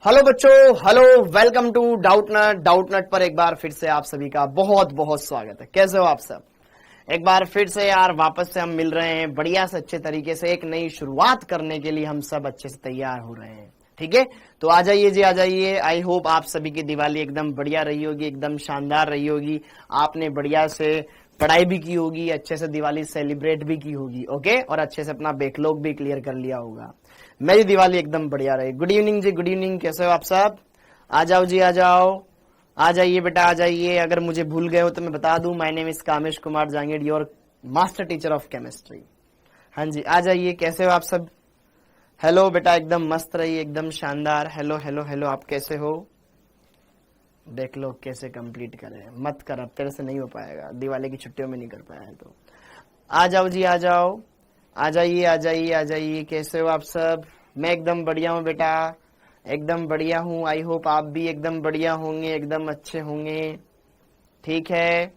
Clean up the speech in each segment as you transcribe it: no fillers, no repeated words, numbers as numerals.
Hello बच्चों, hello, welcome to Doubtnut. Doubtnut पर एक बार फिर से आप सभी का बहुत बहुत स्वागत है। कैसे हो आप सब? एक बार फिर से यार वापस से हम मिल रहे हैं बढ़िया से अच्छे तरीके से एक नई शुरुआत करने के लिए हम सब अच्छे से तैयार हो रहे हैं। ठीक है, तो आ जाइए जी, आ जाइए। आई होप आप सभी की दिवाली एकदम बढ़िया रही होगी, एकदम शानदार रही होगी। आपने बढ़िया से पढ़ाई भी की होगी, अच्छे से दिवाली सेलिब्रेट भी की होगी, ओके, और अच्छे से अपना बैकलॉग भी क्लियर कर लिया होगा। मेरी दिवाली एकदम बढ़िया रही। गुड इवनिंग जी, गुड इवनिंग। कैसे हो आप सब? आ जाओ जी, आ जाओ, आ जाइए बेटा, आ जाइए। अगर मुझे भूल गए हो तो मैं बता दूं, my name is Kamesh Kumar Jangid, your master teacher of chemistry. हाँ जी, आ जाइए। कैसे हो आप सब? हेलो बेटा, एकदम मस्त रही, एकदम शानदार। हेलो हेलो हेलो, आप कैसे हो? देख लो कैसे कंप्लीट करें। मत कर, अब तेरे से नहीं हो पाएगा, दिवाली की छुट्टियों में नहीं कर पाया है तो। आ जाओ जी, आ जाओ, आ जाइए, आ जाइए, आ जाइए। कैसे हो आप सब? मैं एकदम बढ़िया हूँ बेटा, एकदम बढ़िया हूँ। आई होप आप भी एकदम बढ़िया होंगे, एकदम अच्छे होंगे। ठीक है,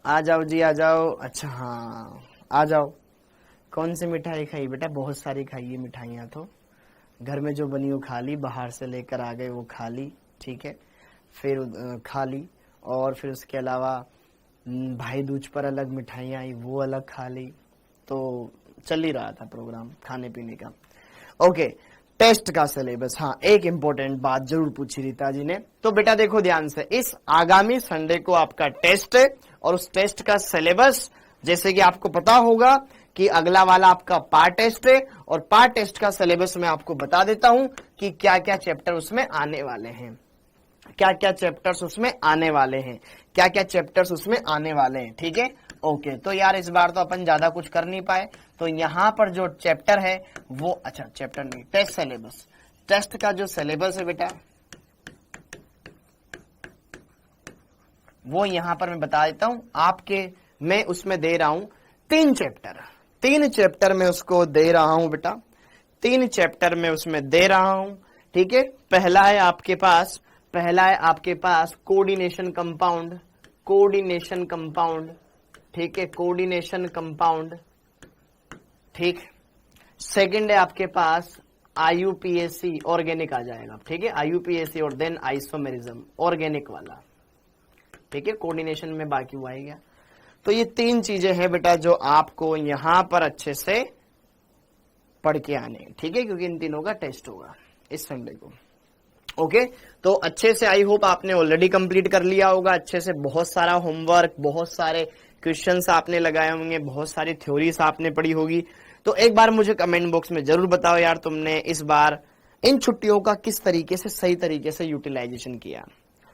आ जाओ जी, आ जाओ। अच्छा हाँ, आ जाओ। कौन सी मिठाई खाई बेटा? बहुत सारी खाई है मिठाइयाँ तो। घर में जो बनी वो खा ली, बाहर से लेकर आ गए वो खा ली। ठीक है, फिर खा ली, और फिर उसके अलावा भाई दूज पर अलग मिठाइयाँ आई, वो अलग खा ली। तो चल ही रहा था प्रोग्राम खाने पीने का। ओके, टेस्ट का सिलेबस। हाँ, एक इंपॉर्टेंट बात जरूर पूछी रीता जी ने। तो बेटा देखो ध्यान से, इस आगामी संडे को आपका टेस्ट है, और उस टेस्ट का सिलेबस जैसे कि आपको पता होगा कि अगला वाला आपका पार्ट टेस्ट है, और पार्ट टेस्ट का सिलेबस मैं आपको बता देता हूं कि क्या क्या चैप्टर उसमें आने वाले हैं, क्या क्या चैप्टर्स उसमें आने वाले हैं, क्या क्या चैप्टर्स उसमें आने वाले हैं। ठीक है, ओके। तो यार इस बार तो अपन ज्यादा कुछ कर नहीं पाए, तो यहां पर जो चैप्टर है वो, अच्छा चैप्टर नहीं, टेस्ट सिलेबस, टेस्ट का जो सिलेबस है बेटा वो यहां पर मैं बता देता हूं आपके। मैं उसमें दे रहा हूं 3 चैप्टर, 3 चैप्टर में उसको दे रहा हूं बेटा, 3 चैप्टर में उसमें दे रहा हूं। ठीक है, पहला है आपके पास कोऑर्डिनेशन कंपाउंड, कोऑर्डिनेशन कंपाउंड। ठीक है, कोऑर्डिनेशन कंपाउंड। ठीक, सेकंड है आपके पास आईयूपीएसी, ऑर्गेनिक आ जाएगा। ठीक है, आईयूपीएसी और देन आइसोमेरिज्म, ऑर्गेनिक वाला। ठीक है, कोऑर्डिनेशन में बाकी हुआ ही गया। तो ये 3 चीजें हैं बेटा जो आपको यहां पर अच्छे से पढ़ के आने। ठीक है, क्योंकि इन तीनों का टेस्ट होगा इस संडे को। ओके, तो अच्छे से आई होप आपने ऑलरेडी कंप्लीट कर लिया होगा अच्छे से। बहुत सारा होमवर्क, बहुत सारे क्वेश्चंस आपने लगाए होंगे, बहुत सारी थ्योरीज आपने पढ़ी होगी। तो एक बार मुझे कमेंट बॉक्स में जरूर बताओ यार, तुमने इस बार इन छुट्टियों का किस तरीके से, सही तरीके से यूटिलाइजेशन किया।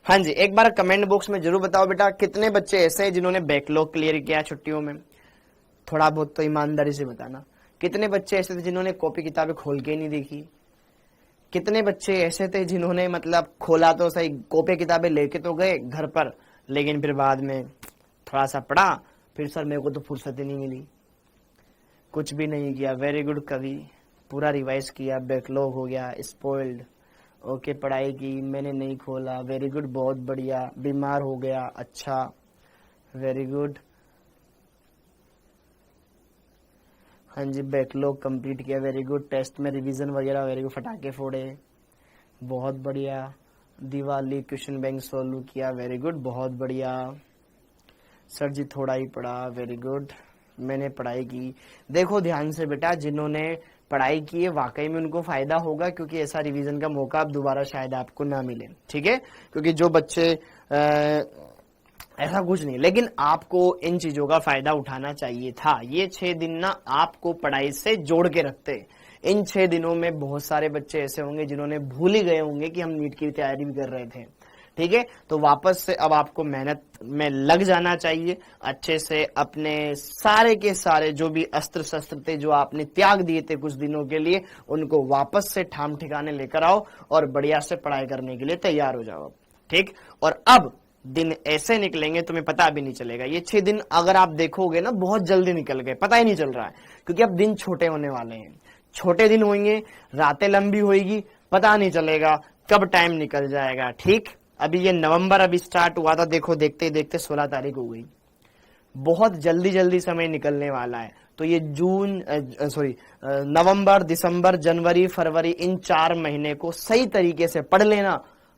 हाँ जी, एक बार कमेंट बॉक्स में जरूर बताओ बेटा, कितने बच्चे ऐसे हैं जिन्होंने बैकलॉग क्लियर किया छुट्टियों में? थोड़ा बहुत तो ईमानदारी से बताना। कितने बच्चे ऐसे थे जिन्होंने कॉपी किताबें खोल के नहीं देखी? कितने बच्चे ऐसे थे जिन्होंने मतलब खोला तो सही, कॉपी किताबें लेके तो गए घर पर, लेकिन फिर बाद में थोड़ा सा पढ़ा, फिर सर मेरे को तो फुर्सत ही नहीं मिली, कुछ भी नहीं किया। वेरी गुड कवि, पूरा रिवाइज किया, बैकलॉग हो गया, स्पॉइल्ड। ओके, पढ़ाई की, मैंने नहीं खोला, वेरी गुड, बहुत बढ़िया। बीमार हो गया, अच्छा, वेरी गुड। हाँ जी, बैकलॉग कंप्लीट किया, वेरी गुड। टेस्ट में रिवीजन वगैरह, वेरी गुड। फटाके फोड़े, बहुत बढ़िया। दिवाली क्वेश्चन बैंक सोल्व किया, वेरी गुड, बहुत बढ़िया। सर जी थोड़ा ही पढ़ा, वेरी गुड। मैंने पढ़ाई की। देखो ध्यान से बेटा, जिन्होंने पढ़ाई की है वाकई में उनको फायदा होगा, क्योंकि ऐसा रिवीजन का मौका अब दोबारा शायद आपको ना मिले। ठीक है, क्योंकि जो बच्चे ऐसा कुछ नहीं, लेकिन आपको इन चीजों का फायदा उठाना चाहिए था। ये 6 दिन ना आपको पढ़ाई से जोड़ के रखते। इन 6 दिनों में बहुत सारे बच्चे ऐसे होंगे जिन्होंने भूल ही गए होंगे कि हम नीट की तैयारी भी कर रहे थे। ठीक है, तो वापस से अब आपको मेहनत में लग जाना चाहिए, अच्छे से अपने सारे के सारे जो भी अस्त्र शस्त्र थे जो आपने त्याग दिए थे कुछ दिनों के लिए, उनको वापस से ठाम ठिकाने लेकर आओ और बढ़िया से पढ़ाई करने के लिए तैयार हो जाओ। ठीक, और अब दिन ऐसे निकलेंगे तुम्हें पता भी नहीं चलेगा। ये 6 दिन अगर आप देखोगे ना, बहुत जल्दी निकल गए, पता ही नहीं चल रहा है, क्योंकि अब दिन छोटे होने वाले हैं। छोटे दिन होंगे, रातें लंबी होगी, पता नहीं चलेगा कब टाइम निकल जाएगा। ठीक, अभी ये नवंबर अभी स्टार्ट हुआ था, देखो देखते देखते 16 तारीख हो गई। बहुत जल्दी जल्दी समय निकलने वाला है। तो ये नवंबर, दिसंबर, जनवरी, फरवरी, इन 4 महीने को सही तरीके से पढ़ लेना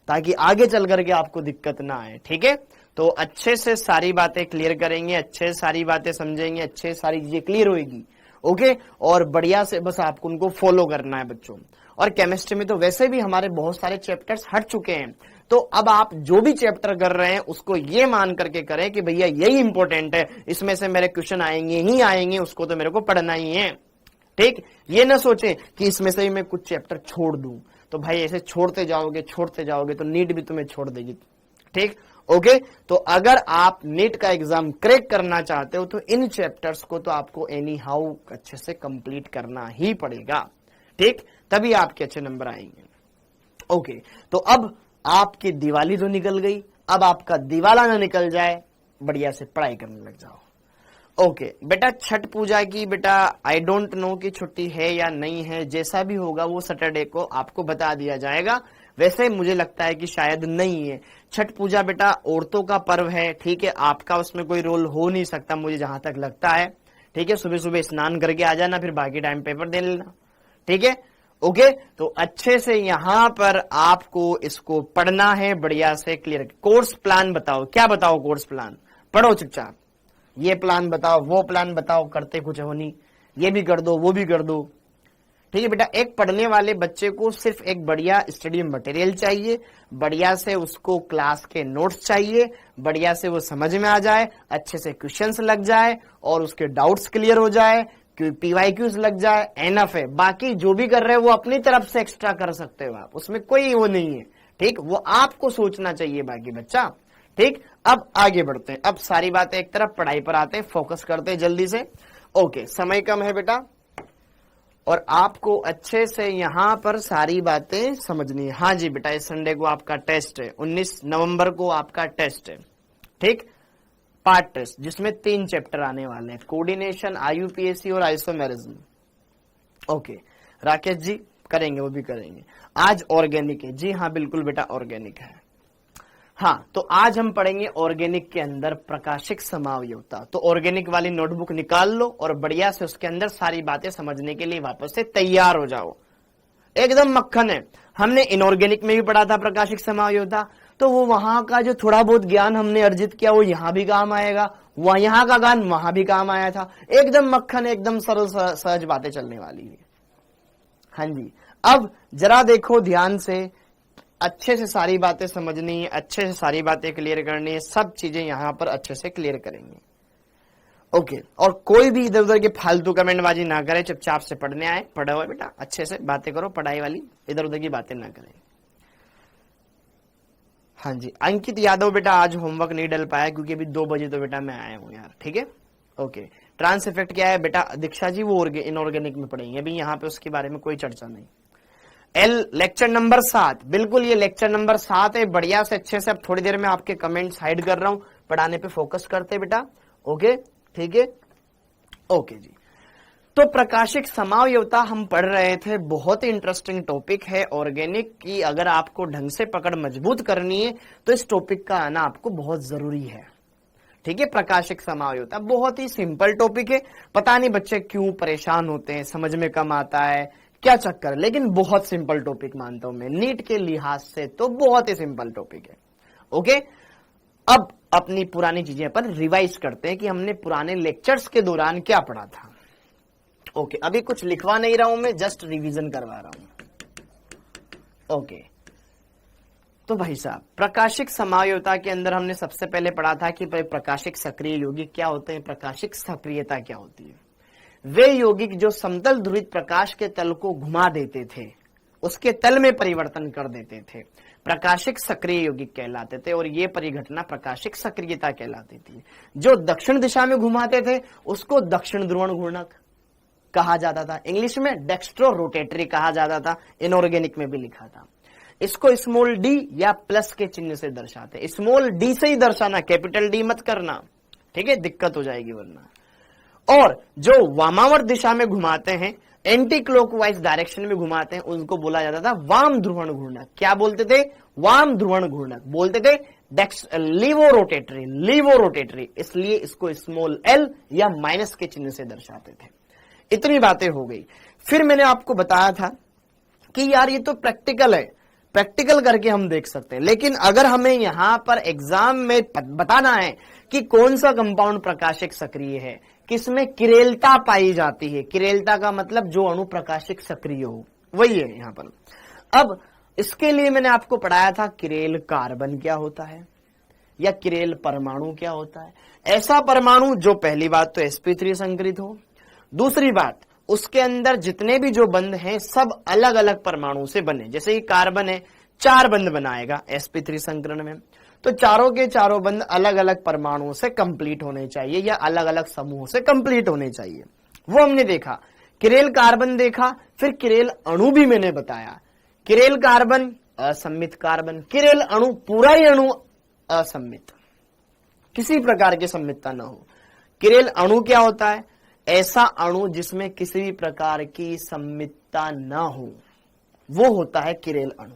ताकि आगे चल करके आपको दिक्कत ना आए। ठीक है, तो अच्छे से सारी बातें क्लियर करेंगे, अच्छे से सारी बातें समझेंगे, अच्छे से सारी चीजें क्लियर होगी। ओके, और बढ़िया से बस आपको उनको फॉलो करना है बच्चों। और केमिस्ट्री में तो वैसे भी हमारे बहुत सारे चैप्टर्स हट चुके हैं, तो अब आप जो भी चैप्टर कर रहे हैं उसको ये मान करके करें कि भैया यही इंपॉर्टेंट है, इसमें से मेरे क्वेश्चन आएंगे ही आएंगे, उसको तो मेरे को पढ़ना ही है। ठीक, ये ना सोचें कि इसमें से ही मैं कुछ चैप्टर छोड़ दूं, तो भाई ऐसे छोड़ते जाओगे तो नीट भी तुम्हें छोड़ देगी। ठीक, ओके, तो अगर आप नीट का एग्जाम क्रैक करना चाहते हो तो इन चैप्टर्स को तो आपको एनी हाउ अच्छे से कंप्लीट करना ही पड़ेगा। ठीक, तभी आपके अच्छे नंबर आएंगे। ओके, तो अब आपकी दिवाली तो निकल गई, अब आपका दिवाला ना निकल जाए, बढ़िया से पढ़ाई करने लग जाओ। ओके बेटा, छठ पूजा की बेटा आई डोंट नो कि छुट्टी है या नहीं है, जैसा भी होगा वो सैटरडे को आपको बता दिया जाएगा। वैसे मुझे लगता है कि शायद नहीं है। छठ पूजा बेटा औरतों का पर्व है, ठीक है, आपका उसमें कोई रोल हो नहीं सकता मुझे जहां तक लगता है। ठीक है, सुबह सुबह स्नान करके आ जाना, फिर बाकी टाइम पेपर दे लेना। ठीक है, ओके, तो अच्छे से यहां पर आपको इसको पढ़ना है, बढ़िया से क्लियर। कोर्स प्लान बताओ, क्या बताओ कोर्स प्लान, पढ़ो चुपचाप। ये प्लान बताओ, वो प्लान बताओ, करते कुछ हो नहीं, ये भी कर दो वो भी कर दो। ठीक है बेटा, एक पढ़ने वाले बच्चे को सिर्फ एक बढ़िया स्टडी मटेरियल चाहिए, बढ़िया से उसको क्लास के नोट्स चाहिए, बढ़िया से वो समझ में आ जाए, अच्छे से क्वेश्चंस लग जाए और उसके डाउट्स क्लियर हो जाए, PYQs लग जाए, एनफ है। बाकी जो भी कर रहे हैं वो अपनी तरफ से एक्स्ट्रा कर सकते हो आप, उसमें कोई वो नहीं है। ठीक, वो आपको सोचना चाहिए बाकी बच्चा। ठीक, अब आगे बढ़ते हैं, अब सारी बातें एक तरफ, पढ़ाई पर आते हैं, फोकस करते हैं जल्दी से। ओके, समय कम है बेटा और आपको अच्छे से यहां पर सारी बातें समझनी है। हाँ जी बेटा, इस संडे को आपका टेस्ट है, 19 नवंबर को आपका टेस्ट है। ठीक, पार्ट टेस्ट जिसमें 3 चैप्टर आने वाले हैं, कोऑर्डिनेशन, IUPAC और आइसोमेरिज्म। ओके राकेश जी करेंगे, वो भी करेंगे। आज ऑर्गेनिक है, जी हाँ बिल्कुल बेटा ऑर्गेनिक है। हाँ, तो आज हम पढ़ेंगे ऑर्गेनिक के अंदर प्रकाशिक समावयवता। तो ऑर्गेनिक वाली नोटबुक निकाल लो और बढ़िया से उसके अंदर सारी बातें समझने के लिए वापस से तैयार हो जाओ, एकदम मक्खन है। हमने इनऑर्गेनिक में भी पढ़ा था प्रकाशिक समावयवता, तो वो वहां का जो थोड़ा बहुत ज्ञान हमने अर्जित किया वो यहां भी काम आएगा, वहां यहाँ का ज्ञान वहां भी काम आया था। एकदम मक्खन, एकदम सरल सहज बातें चलने वाली है। हाँ जी, अब जरा देखो ध्यान से, अच्छे से सारी बातें समझनी है, अच्छे से सारी बातें क्लियर करनी है, सब चीजें यहां पर अच्छे से क्लियर करेंगे। ओके, और कोई भी इधर उधर की फालतू कमेंटबाजी ना करे, चुपचाप से पढ़ने आए, पढ़ो बेटा, अच्छे से बातें करो, पढ़ाई वाली, इधर उधर की बातें ना करें। हाँ जी, अंकित यादव बेटा आज होमवर्क नहीं डल पाया क्योंकि अभी 2 बजे तो बेटा मैं आया हूं यार। ठीक है, ओके। ट्रांस इफेक्ट क्या है बेटा, दीक्षा जी वो इनऑर्गेनिक में पढ़ेंगे, अभी यहाँ पे उसके बारे में कोई चर्चा नहीं। लेक्चर नंबर 7, बिल्कुल ये लेक्चर नंबर 7 है, बढ़िया से अच्छे से। अब थोड़ी देर में आपके कमेंट्स हाइड कर रहा हूं, पढ़ाने पे फोकस करते बेटा। ओके, ठीक है, ओके जी। तो प्रकाशिक समावयवता हम पढ़ रहे थे, बहुत ही इंटरेस्टिंग टॉपिक है ऑर्गेनिक की। अगर आपको ढंग से पकड़ मजबूत करनी है तो इस टॉपिक का आना आपको बहुत जरूरी है। ठीक है, प्रकाशिक समावयवता बहुत ही सिंपल टॉपिक है, पता नहीं बच्चे क्यों परेशान होते हैं, समझ में कम आता है, क्या चक्कर, लेकिन बहुत सिंपल टॉपिक मानता हूं मैं, नीट के लिहाज से तो बहुत ही सिंपल टॉपिक है। ओके, अब अपनी पुरानी चीजें पर रिवाइज करते हैं कि हमने पुराने लेक्चर्स के दौरान क्या पढ़ा था। ओके, अभी कुछ लिखवा नहीं रहा हूं मैं, जस्ट रिवीजन करवा रहा हूं। ओके, तो भाई साहब प्रकाशिक समावयवता के अंदर हमने सबसे पहले पढ़ा था कि प्रकाशिक सक्रिय यौगिक क्या होते हैं, प्रकाशिक सक्रियता क्या होती है। वे यौगिक जो समतल ध्रुवित प्रकाश के तल को घुमा देते थे, उसके तल में परिवर्तन कर देते थे, प्रकाशिक सक्रिय यौगिक कहलाते थे, और ये परिघटना प्रकाशिक सक्रियता कहलाती थी। जो दक्षिण दिशा में घुमाते थे उसको दक्षिण ध्रुवण घूर्णक कहा जाता था, इंग्लिश में डेक्स्ट्रो रोटेटरी कहा जाता था, इनऑर्गेनिक में भी लिखा था। इसको स्मॉल डी या प्लस के चिन्ह से दर्शाते, स्मॉल डी से ही दर्शाना, कैपिटल डी मत करना, ठीक है, दिक्कत हो जाएगी वरना। और जो वामावर्त दिशा में घुमाते हैं, एंटी क्लॉकवाइज डायरेक्शन में घुमाते हैं, उनको बोला जाता था वाम ध्रुवण घूर्णक। क्या बोलते थे, वाम ध्रुवण घूर्णक, बोलते थे लीवोरोटेटरी, इसलिए इसको स्मॉल एल या माइनस के चिन्ह से दर्शाते थे। इतनी बातें हो गई। फिर मैंने आपको बताया था कि यार ये तो प्रैक्टिकल है, प्रैक्टिकल करके हम देख सकते हैं, लेकिन अगर हमें यहां पर एग्जाम में बताना है कि कौन सा कंपाउंड प्रकाशिक सक्रिय है, किसमें किरेलता पाई जाती है, किरेलता का मतलब जो अणु प्रकाशिक सक्रिय हो, वही है यहां पर। अब इसके लिए मैंने आपको पढ़ाया था किरेल कार्बन क्या होता है या किरेल परमाणु क्या होता है। ऐसा परमाणु जो पहली बात तो sp3 संकरित हो, दूसरी बात उसके अंदर जितने भी जो बंध हैं सब अलग अलग परमाणु से बने। जैसे ये कार्बन है, 4 बंध बनाएगा sp3 संकरण में, तो चारों के चारों बंध अलग अलग परमाणुओं से कंप्लीट होने चाहिए या अलग अलग समूहों से कंप्लीट होने चाहिए। वो हमने देखा, किरेल कार्बन देखा, फिर किरेल अणु भी मैंने बताया। किरेल कार्बन असम्मित कार्बन, किरेल अणु पूरा ही अणु असम्मित, किसी प्रकार की सम्मितता न हो। किरेल अणु क्या होता है? ऐसा अणु जिसमें किसी भी प्रकार की सम्मितता न हो, वो होता है किरेल अणु।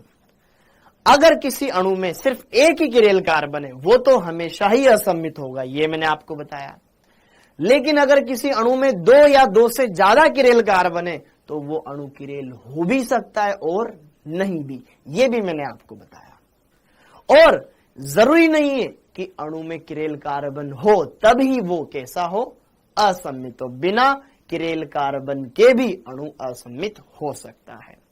अगर किसी अणु में सिर्फ एक ही किरेल कार्बन है, वो तो हमेशा ही असम्मित होगा, ये मैंने आपको बताया। लेकिन अगर किसी अणु में 2 या 2 से ज्यादा किरेल कार्बन है, तो वो अणु किरेल हो भी सकता है और नहीं भी, ये भी मैंने आपको बताया। और जरूरी नहीं है कि अणु में किरेल कार्बन हो तभी वो कैसा हो, असम्मित हो। बिना किरेल कार्बन के भी अणु असम्मित हो सकता है।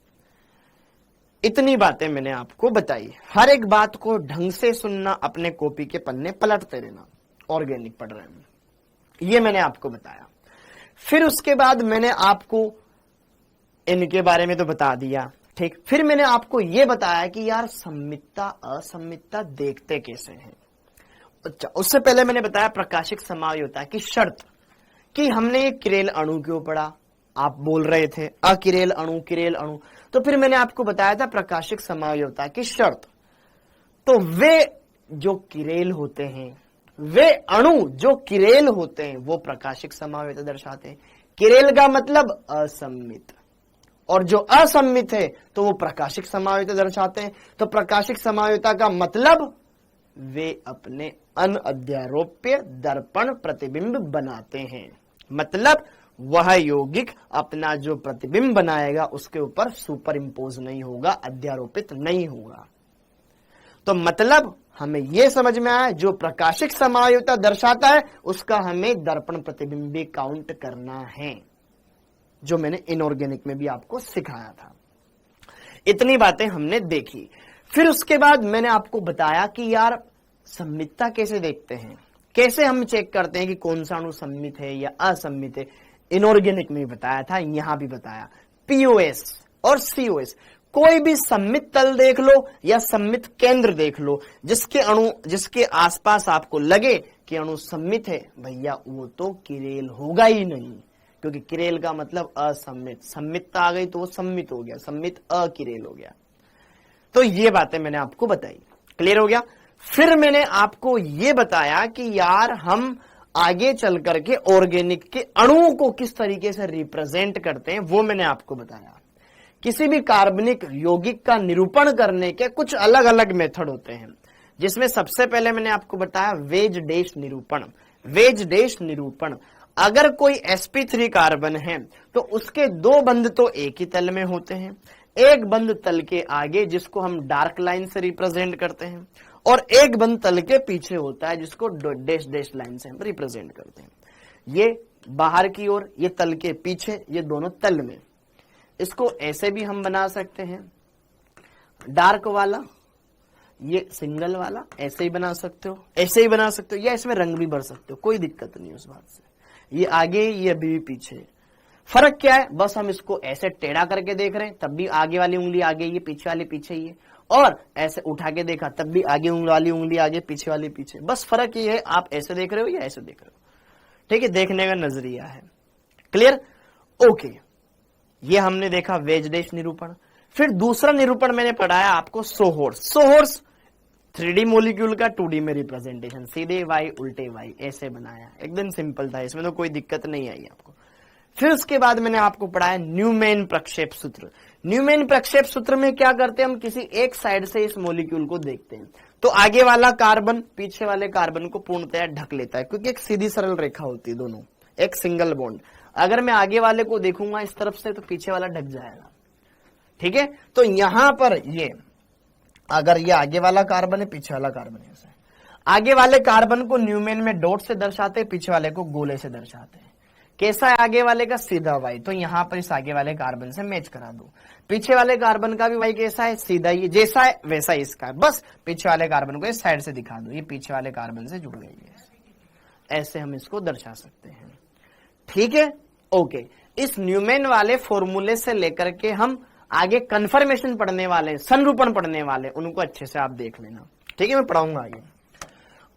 इतनी बातें मैंने आपको बताई। हर एक बात को ढंग से सुनना, अपने कॉपी के पन्ने पलटते रहना, ऑर्गेनिक पढ़ रहे हैं, ये मैंने आपको बताया। फिर उसके बाद मैंने आपको इनके बारे में तो बता दिया, ठीक। फिर मैंने आपको यह बताया कि यार सम्मितता असम्मितता देखते कैसे हैं। अच्छा, उससे पहले मैंने बताया प्रकाशिक समायोजकता की शर्त, कि हमने किरेल अणु क्यों पढ़ा, आप बोल रहे थे अकिरेल अणु किरेल अणु, तो फिर मैंने आपको बताया था प्रकाशिक समायोजकता की शर्त। तो वे जो किरेल होते हैं, वे अणु जो किरेल होते हैं, वो प्रकाशिक समायोजकता दर्शाते हैं। किरेल का मतलब असम्मित, और जो असम्मित है तो वो प्रकाशिक समायोजकता दर्शाते हैं। तो प्रकाशिक समायोजकता का मतलब वे अपने अनअध्यारोप्य दर्पण प्रतिबिंब बनाते हैं, मतलब वह यौगिक अपना जो प्रतिबिंब बनाएगा उसके ऊपर सुपर इम्पोज नहीं होगा, अध्यारोपित नहीं होगा। तो मतलब हमें यह समझ में आया, जो प्रकाशिक समायोजकता दर्शाता है उसका हमें दर्पण प्रतिबिंब भी काउंट करना है, जो मैंने इनऑर्गेनिक में भी आपको सिखाया था। इतनी बातें हमने देखी। फिर उसके बाद मैंने आपको बताया कि यार सम्मितता कैसे देखते हैं, कैसे हम चेक करते हैं कि कौन सा अणु सम्मित है या असम्मित है। इनऑर्गेनिक में भी बताया था, यहां भी बताया। पीओएस और सीओएस, कोई भी सम्मित तल देख लो या सम्मित केंद्र देख लो, जिसके आसपास आपको लगे कि अणु सम्मित है, भैया वो तो किरेल होगा ही नहीं, क्योंकि किरेल का मतलब असम्मित, सम्मितता आ गई तो वो सम्मित हो गया, सम्मित अकिरेल हो गया। तो ये बातें मैंने आपको बताई, क्लियर हो गया। फिर मैंने आपको ये बताया कि यार हम आगे चल करके ऑर्गेनिक के अणुओं को किस तरीके से रिप्रेजेंट करते हैं, वो मैंने आपको बताया। किसी भी कार्बनिक यौगिक का निरूपण करने के कुछ अलग अलग मेथड होते हैं, जिसमें सबसे पहले मैंने आपको बताया वेज डैश निरूपण। वेज डैश निरूपण, अगर कोई sp3 कार्बन है तो उसके 2 बंध तो एक ही तल में होते हैं, एक बंध तल के आगे जिसको हम डार्क लाइन से रिप्रेजेंट करते हैं, और एक बंध तल के पीछे होता है जिसको डैश डैश लाइन से हम रिप्रेजेंट करते हैं। ये बाहर की ओर, ये तल के पीछे, ये दोनों तल में। इसको ऐसे भी हम बना सकते हैं, डार्क वाला, ये सिंगल वाला, ऐसे ही बना सकते हो, ऐसे ही बना सकते हो, या इसमें रंग भी भर सकते हो, कोई दिक्कत नहीं उस बात से। ये आगे, ये अभी भी पीछे। फर्क क्या है, बस हम इसको ऐसे टेढ़ा करके देख रहे हैं तब भी आगे वाली उंगली आगे, ये पीछे वाली पीछे ही है, और ऐसे उठा के देखा तब भी आगे वाली उंगली आगे, पीछे वाली पीछे। बस फर्क ये है आप ऐसे देख रहे हो या ऐसे देख रहे हो, ठीक है, देखने का नजरिया है। Clear, okay. ये हमने देखा वेज डैश निरूपण। फिर दूसरा निरूपण मैंने पढ़ाया आपको सोहोर्स। सोहोर्स 3D मॉलिक्यूल का 2D में रिप्रेजेंटेशन, सीधे y उल्टे y ऐसे बनाया, एकदम सिंपल था, इसमें तो कोई दिक्कत नहीं आई आपको। फिर उसके बाद मैंने आपको पढ़ाया न्यूमैन प्रक्षेप सूत्र। न्यूमैन प्रक्षेप सूत्र में क्या करते हैं, हम किसी एक साइड से इस मॉलिक्यूल को देखते हैं तो आगे वाला कार्बन पीछे वाले कार्बन को पूर्णतया ढक लेता है, क्योंकि एक सीधी सरल रेखा होती है दोनों, एक सिंगल बॉन्ड। अगर मैं आगे वाले को देखूंगा इस तरफ से तो पीछे वाला ढक जाएगा, ठीक है। तो यहां पर ये अगर ये आगे वाला कार्बन है, पीछे वाला कार्बन है, ऐसा आगे वाले कार्बन को न्यूमैन में डॉट से दर्शाते हैं, पीछे वाले को गोले से दर्शाते हैं। कैसा है आगे वाले का, सीधा वाई, तो यहां पर इस आगे वाले कार्बन से मैच करा दो। पीछे वाले कार्बन का भी वाई कैसा है, सीधा, ये जैसा है वैसा ही इसका है, बस पीछे वाले कार्बन को इस साइड से दिखा दो, ये पीछे वाले कार्बन से जुड़ गई है, ऐसे हम इसको दर्शा सकते हैं, ठीक है। ओके, इस न्यूमैन वाले फॉर्मूले से लेकर के हम आगे कन्फर्मेशन पढ़ने वाले, संरूपण पढ़ने वाले, उनको अच्छे से आप देख लेना, ठीक है, मैं पढ़ाऊंगा आगे।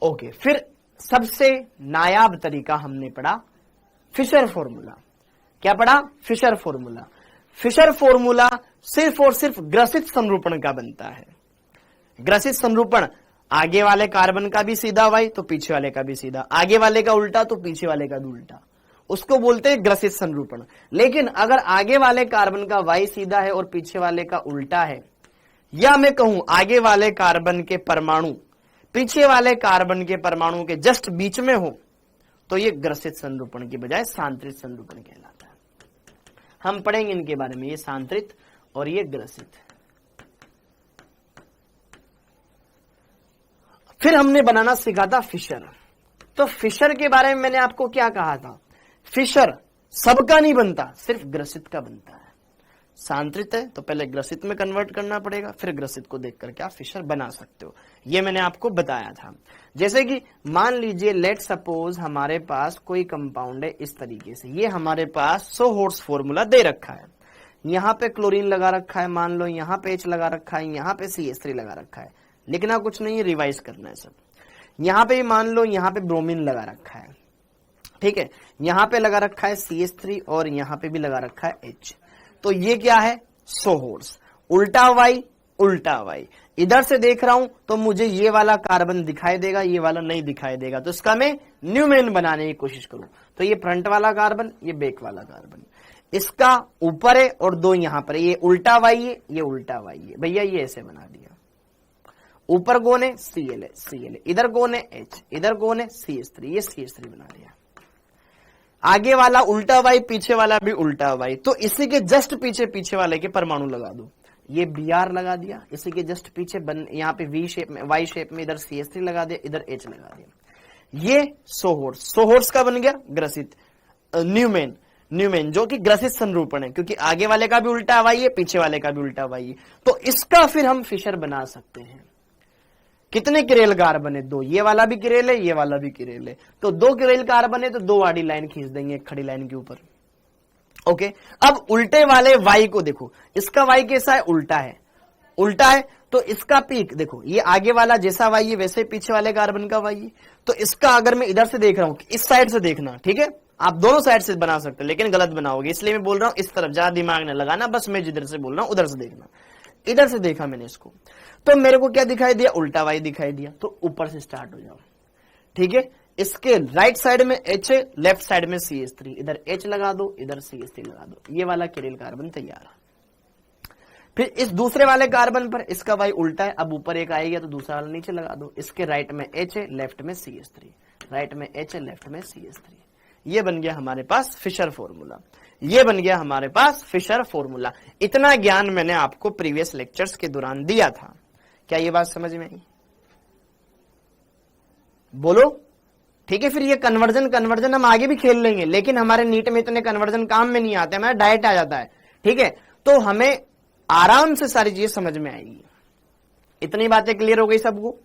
ओके, फिर सबसे नायाब तरीका हमने पढ़ा फिशर फॉर्मूला। क्या पढ़ा, फिशर फॉर्मूला। फिशर फॉर्मूला सिर्फ और सिर्फ ग्रसित संरूपण का बनता है। ग्रसित संरूपण, आगे वाले कार्बन का भी सीधा वाई तो पीछे वाले का भी सीधा, आगे वाले का उल्टा तो पीछे वाले का भी उल्टा, उसको बोलते हैं ग्रसित संरूपण। लेकिन अगर आगे वाले कार्बन का वाई सीधा है और पीछे वाले का उल्टा है, या मैं कहूं आगे वाले कार्बन के परमाणु पीछे वाले कार्बन के परमाणु के जस्ट बीच में हो, तो ये ग्रसित संरूपण की बजाय सांत्रित संरूपण कहलाता है। हम पढ़ेंगे इनके बारे में, ये सांत्रित और ये ग्रसित। फिर हमने बनाना सीखा था फिशर। तो फिशर के बारे में मैंने आपको क्या कहा था, फिशर सबका नहीं बनता, सिर्फ ग्रसित का बनता है। सांत्रित है तो पहले ग्रसित में कन्वर्ट करना पड़ेगा, फिर ग्रसित को देख करके आप फिशर बना सकते हो, ये मैंने आपको बताया था। जैसे कि मान लीजिए लेट सपोज हमारे पास कोई कंपाउंड है इस तरीके से, ये हमारे पास सोहोर्स फॉर्मूला दे रखा है, यहाँ पे क्लोरीन लगा रखा है, मान लो यहाँ पे H लगा रखा है, यहाँ पे CH3 लगा रखा है, लिखना कुछ नहीं है, रिवाइज करना है सब। यहाँ पे मान लो यहाँ पे ब्रोमीन लगा रखा है, ठीक है, यहाँ पे लगा रखा है CH3 और यहाँ पे भी लगा रखा है H। तो ये क्या है, सोहोर्स, उल्टा वाई उल्टा वाई। इधर से देख रहा हूं तो मुझे ये वाला कार्बन दिखाई देगा, ये वाला नहीं दिखाई देगा, तो इसका मैं न्यूमैन बनाने की कोशिश करूं तो ये फ्रंट वाला कार्बन, ये बैक वाला कार्बन, इसका ऊपर है और दो यहां पर, ये उल्टा वाई है, ये उल्टा वाई है, भैया ये ऐसे बना दिया। ऊपर कौन है, Cl है, Cl है, इधर कौन है H, इधर कौन है CH3, ये CH3 बना दिया। आगे वाला उल्टा वाई, पीछे वाला भी उल्टा वाई, तो इसी के जस्ट पीछे पीछे वाले के परमाणु लगा दो, ये Br लगा दिया, इसी के जस्ट पीछे यहाँ पे V शेप में, Y शेप में इधर CH3 लगा दिया, इधर H लगा दिया। ये सोहोर्स, सोहोर्स का बन गया ग्रसित, न्यूमैन, न्यूमैन जो कि ग्रसित संरूपण है, क्योंकि आगे वाले का भी उल्टा वाई है, पीछे वाले का भी उल्टा वाई है, तो इसका फिर हम फिशर बना सकते हैं। कितने किरेल कार्बन है, दो, ये वाला भी किरेल है, ये वाला भी किरेल है, तो दो किरेल कार्बन है तो दो आड़ी लाइन खींच देंगे एक खड़ी लाइन के ऊपर। ओके, अब उल्टे वाले वाई को देखो, इसका वाई कैसा है, उल्टा है, उल्टा है, तो इसका पीक देखो, ये आगे वाला जैसा वाई है वैसे पीछे वाले कार्बन का वाई है, तो इसका अगर मैं इधर से देख रहा हूं, इस साइड से देखना, ठीक है, आप दोनों साइड से बना सकते हो लेकिन गलत बनाओगे, इसलिए मैं बोल रहा हूं इस तरफ, ज्यादा दिमाग न लगाना, बस मैं जिधर से बोल रहा हूं उधर से देखना। इधर से देखा मैंने इसको, तो मेरे को क्या दिखाई दिया, उल्टा वाई दिखाई दिया, तो ऊपर से स्टार्ट हो जाओ, ठीक है। इसके राइट साइड में H है, लेफ्ट साइड में CH3, इधर H लगा दो, इधर CH3 लगा दो, ये वाला किरेल कार्बन तैयार है। फिर इस दूसरे वाले कार्बन पर इसका वाई उल्टा है, अब ऊपर एक आएगा तो दूसरा वाला नीचे लगा दो, इसके राइट में H है, लेफ्ट में CH3, राइट में H है, लेफ्ट में CH3, ये बन गया हमारे पास फिशर फॉर्मूला, ये बन गया हमारे पास फिशर फॉर्मूला। इतना ज्ञान मैंने आपको प्रीवियस लेक्चर्स के दौरान दिया था, क्या ये बात समझ में आई, बोलो, ठीक है। फिर ये कन्वर्जन हम आगे भी खेल लेंगे, लेकिन हमारे नीट में इतने कन्वर्जन काम में नहीं आते, हमारा डायरेक्ट आ जाता है, ठीक है, तो हमें आराम से सारी चीजें समझ में आएगी। इतनी बातें क्लियर हो गई सबको,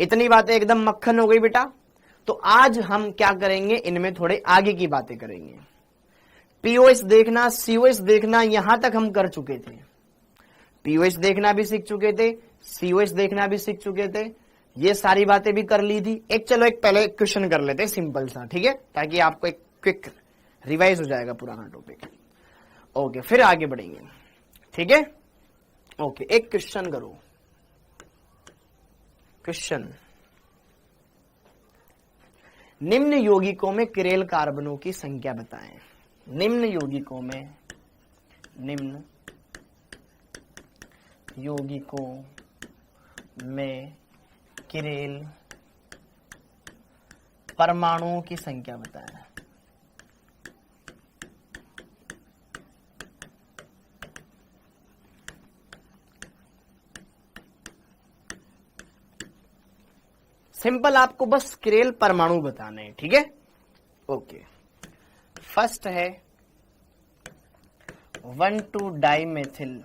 इतनी बातें एकदम मक्खन हो गई बेटा। तो आज हम क्या करेंगे, इनमें थोड़े आगे की बातें करेंगे। पीओएस देखना, सीओएस देखना, यहां तक हम कर चुके थे, पीओएस देखना भी सीख चुके थे, सीओएस देखना भी सीख चुके थे, ये सारी बातें भी कर ली थी। चलो एक पहले क्वेश्चन कर लेते हैं सिंपल सा, ठीक है, ताकि आपको एक क्विक रिवाइज हो जाएगा पुराना टॉपिक। ओके, फिर आगे बढ़ेंगे, ठीक है। ओके, एक क्वेश्चन करो, क्वेश्चन, निम्न यौगिकों में किरेल कार्बनों की संख्या बताएं। निम्न यौगिकों में, निम्न यौगिकों में किरेल परमाणुओं की संख्या बताएं। सिंपल, आपको बस किरेल परमाणु बताने हैं, ठीक है। ओके, फर्स्ट है 1,2-डाइमेथिल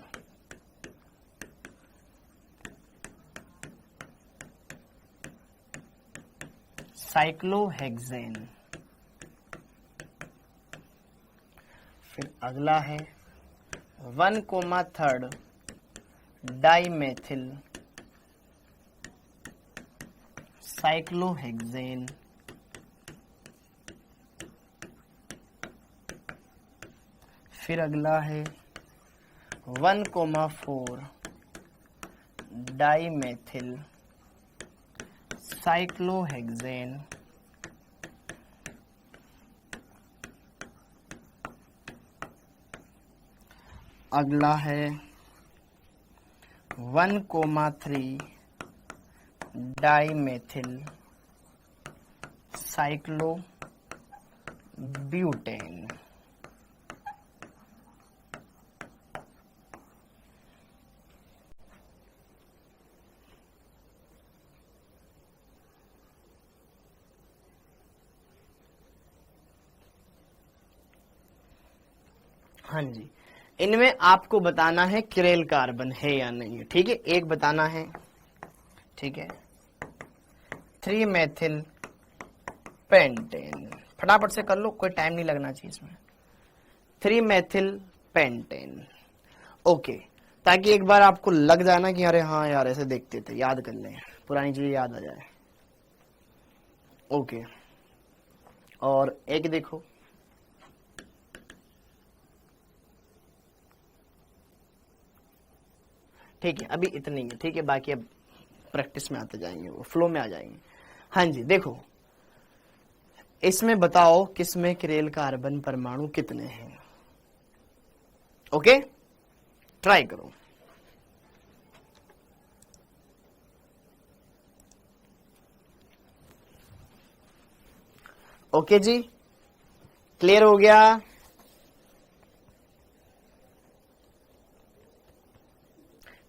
साइक्लोहेक्सेन। फिर अगला है 1,3-डाइमेथिल साइक्लोहेक्सेन। फिर अगला है 1,4-डाइमेथिल साइक्लोहेक्सेन। अगला है 1,3-डाइमेथिल साइक्लोब्यूटेन। हाँ जी, इनमें आपको बताना है किरेल कार्बन है या नहीं है, ठीक है। एक बताना है, ठीक है, 3-मेथिल पेंटेन। फटाफट से कर लो, कोई टाइम नहीं लगना चाहिए इसमें। 3-मेथिल पेंटेन, ओके, ताकि एक बार आपको लग जाए ना कि अरे हाँ यार ऐसे देखते थे, याद कर लें, पुरानी चीजें याद आ जाए। ओके, और एक देखो, ठीक है, अभी इतनी है, ठीक है, बाकी अब प्रैक्टिस में आते जाएंगे, वो फ्लो में आ जाएंगे। हाँ जी, देखो इसमें बताओ किसमें किरेल कार्बन परमाणु कितने हैं। ओके, ट्राई करो। ओके जी, क्लियर हो गया।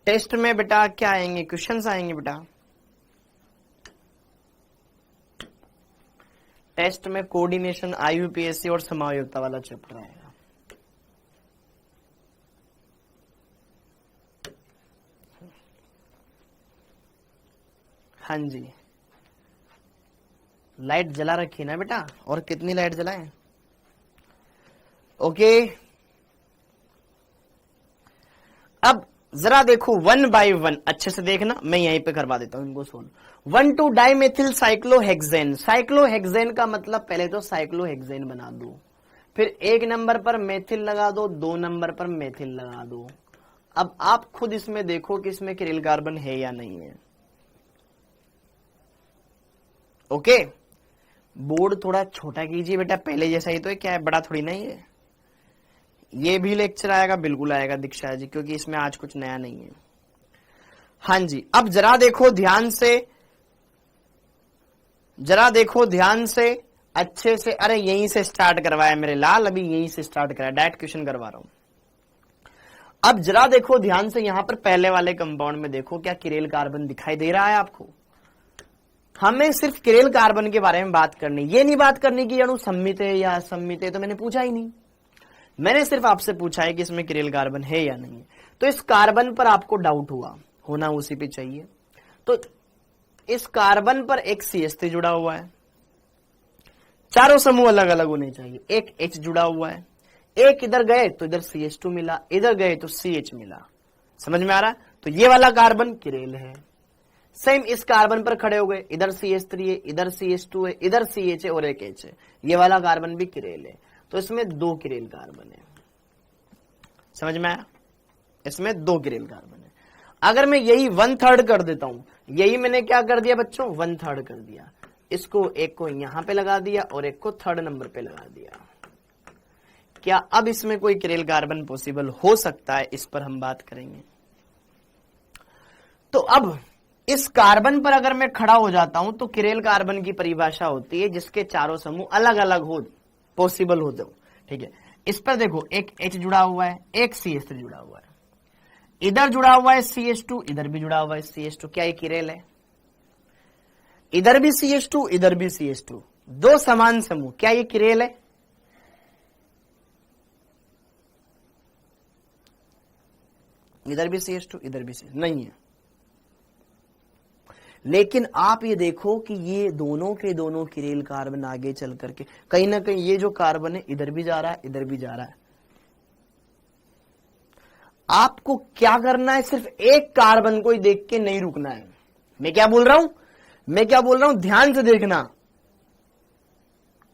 टेस्ट में बेटा क्या आएंगे, क्वेश्चंस आएंगे बेटा। टेस्ट में कोऑर्डिनेशन, आईयूपीएससी और समायोक्ता वाला चैप्टर आएगा। हाँ जी, लाइट जला रखी ना बेटा, और कितनी लाइट जलाएं। ओके, अब जरा देखो 1 बाय 1 अच्छे से देखना, मैं यहीं पे करवा देता हूं इनको सोल्व। 1,2-डाइमेथिल साइक्लोहेक्सेन। साइक्लोहेक्सेन का मतलब पहले तो साइक्लोहेक्सेन बना दो, फिर 1 नंबर पर मेथिल लगा दो, 2 नंबर पर मेथिल लगा दो। अब आप खुद इसमें देखो कि इसमें किरेल कार्बन है या नहीं है। ओके, बोर्ड थोड़ा छोटा कीजिए बेटा, पहले जैसा ही तो है, क्या है, बड़ा थोड़ी नहीं है। ये भी लेक्चर आएगा, बिल्कुल आएगा दीक्षा जी, क्योंकि इसमें आज कुछ नया नहीं है। हाँ जी, अब जरा देखो ध्यान से, जरा देखो ध्यान से अच्छे से। अरे यहीं से स्टार्ट करवाया मेरे लाल, अभी यहीं से स्टार्ट कराया, डायरेक्ट क्वेश्चन करवा रहा हूं। अब जरा देखो ध्यान से, यहां पर पहले वाले कंपाउंड में देखो क्या किरेल कार्बन दिखाई दे रहा है आपको। हमें सिर्फ किरेल कार्बन के बारे में बात करनी, ये नहीं बात करनी कि अणु सम्मित है या असम्मित है, तो मैंने पूछा ही नहीं। मैंने सिर्फ आपसे पूछा है कि इसमें किरेल कार्बन है या नहीं है। तो इस कार्बन पर आपको डाउट हुआ, होना उसी पे चाहिए। तो इस कार्बन पर एक CH3 जुड़ा हुआ है, चारों समूह अलग अलग होने चाहिए। एक H जुड़ा हुआ है, एक इधर गए तो इधर CH2 मिला, इधर गए तो CH मिला। समझ में आ रहा? तो ये वाला कार्बन किरेल है। सेम इस कार्बन पर खड़े हो गए, इधर CH3 है, इधर CH2 है, इधर CH है और एक H है, ये वाला कार्बन भी किरेल है। तो इसमें 2 किरेल कार्बन है। समझ में आया? इसमें 2 किरेल कार्बन है। अगर मैं यही 1/3 कर देता हूं, यही मैंने क्या कर दिया बच्चों, 1/3 कर दिया, इसको एक को यहां पे लगा दिया और एक को 3rd नंबर पे लगा दिया। क्या अब इसमें कोई किरेल कार्बन पॉसिबल हो सकता है, इस पर हम बात करेंगे। तो अब इस कार्बन पर अगर मैं खड़ा हो जाता हूं तो किरेल कार्बन की परिभाषा होती है जिसके चारों समूह अलग अलग हो, पॉसिबल हो जाओ, ठीक है। इस पर देखो एक H जुड़ा हुआ है, एक CH3 जुड़ा हुआ है, इधर जुड़ा हुआ है CH2, इधर भी जुड़ा हुआ है CH2, क्या ये किरेल है? इधर भी CH2, इधर भी CH2, दो समान समूह, क्या ये किरेल है? इधर भी CH2, इधर भी CH2, नहीं है। लेकिन आप ये देखो कि ये दोनों के दोनों किरेल कार्बन आगे चल करके कहीं ना कहीं ये जो कार्बन है इधर भी जा रहा है, इधर भी जा रहा है। आपको क्या करना है, सिर्फ एक कार्बन को ही देख के नहीं रुकना है। मैं क्या बोल रहा हूं, ध्यान से देखना।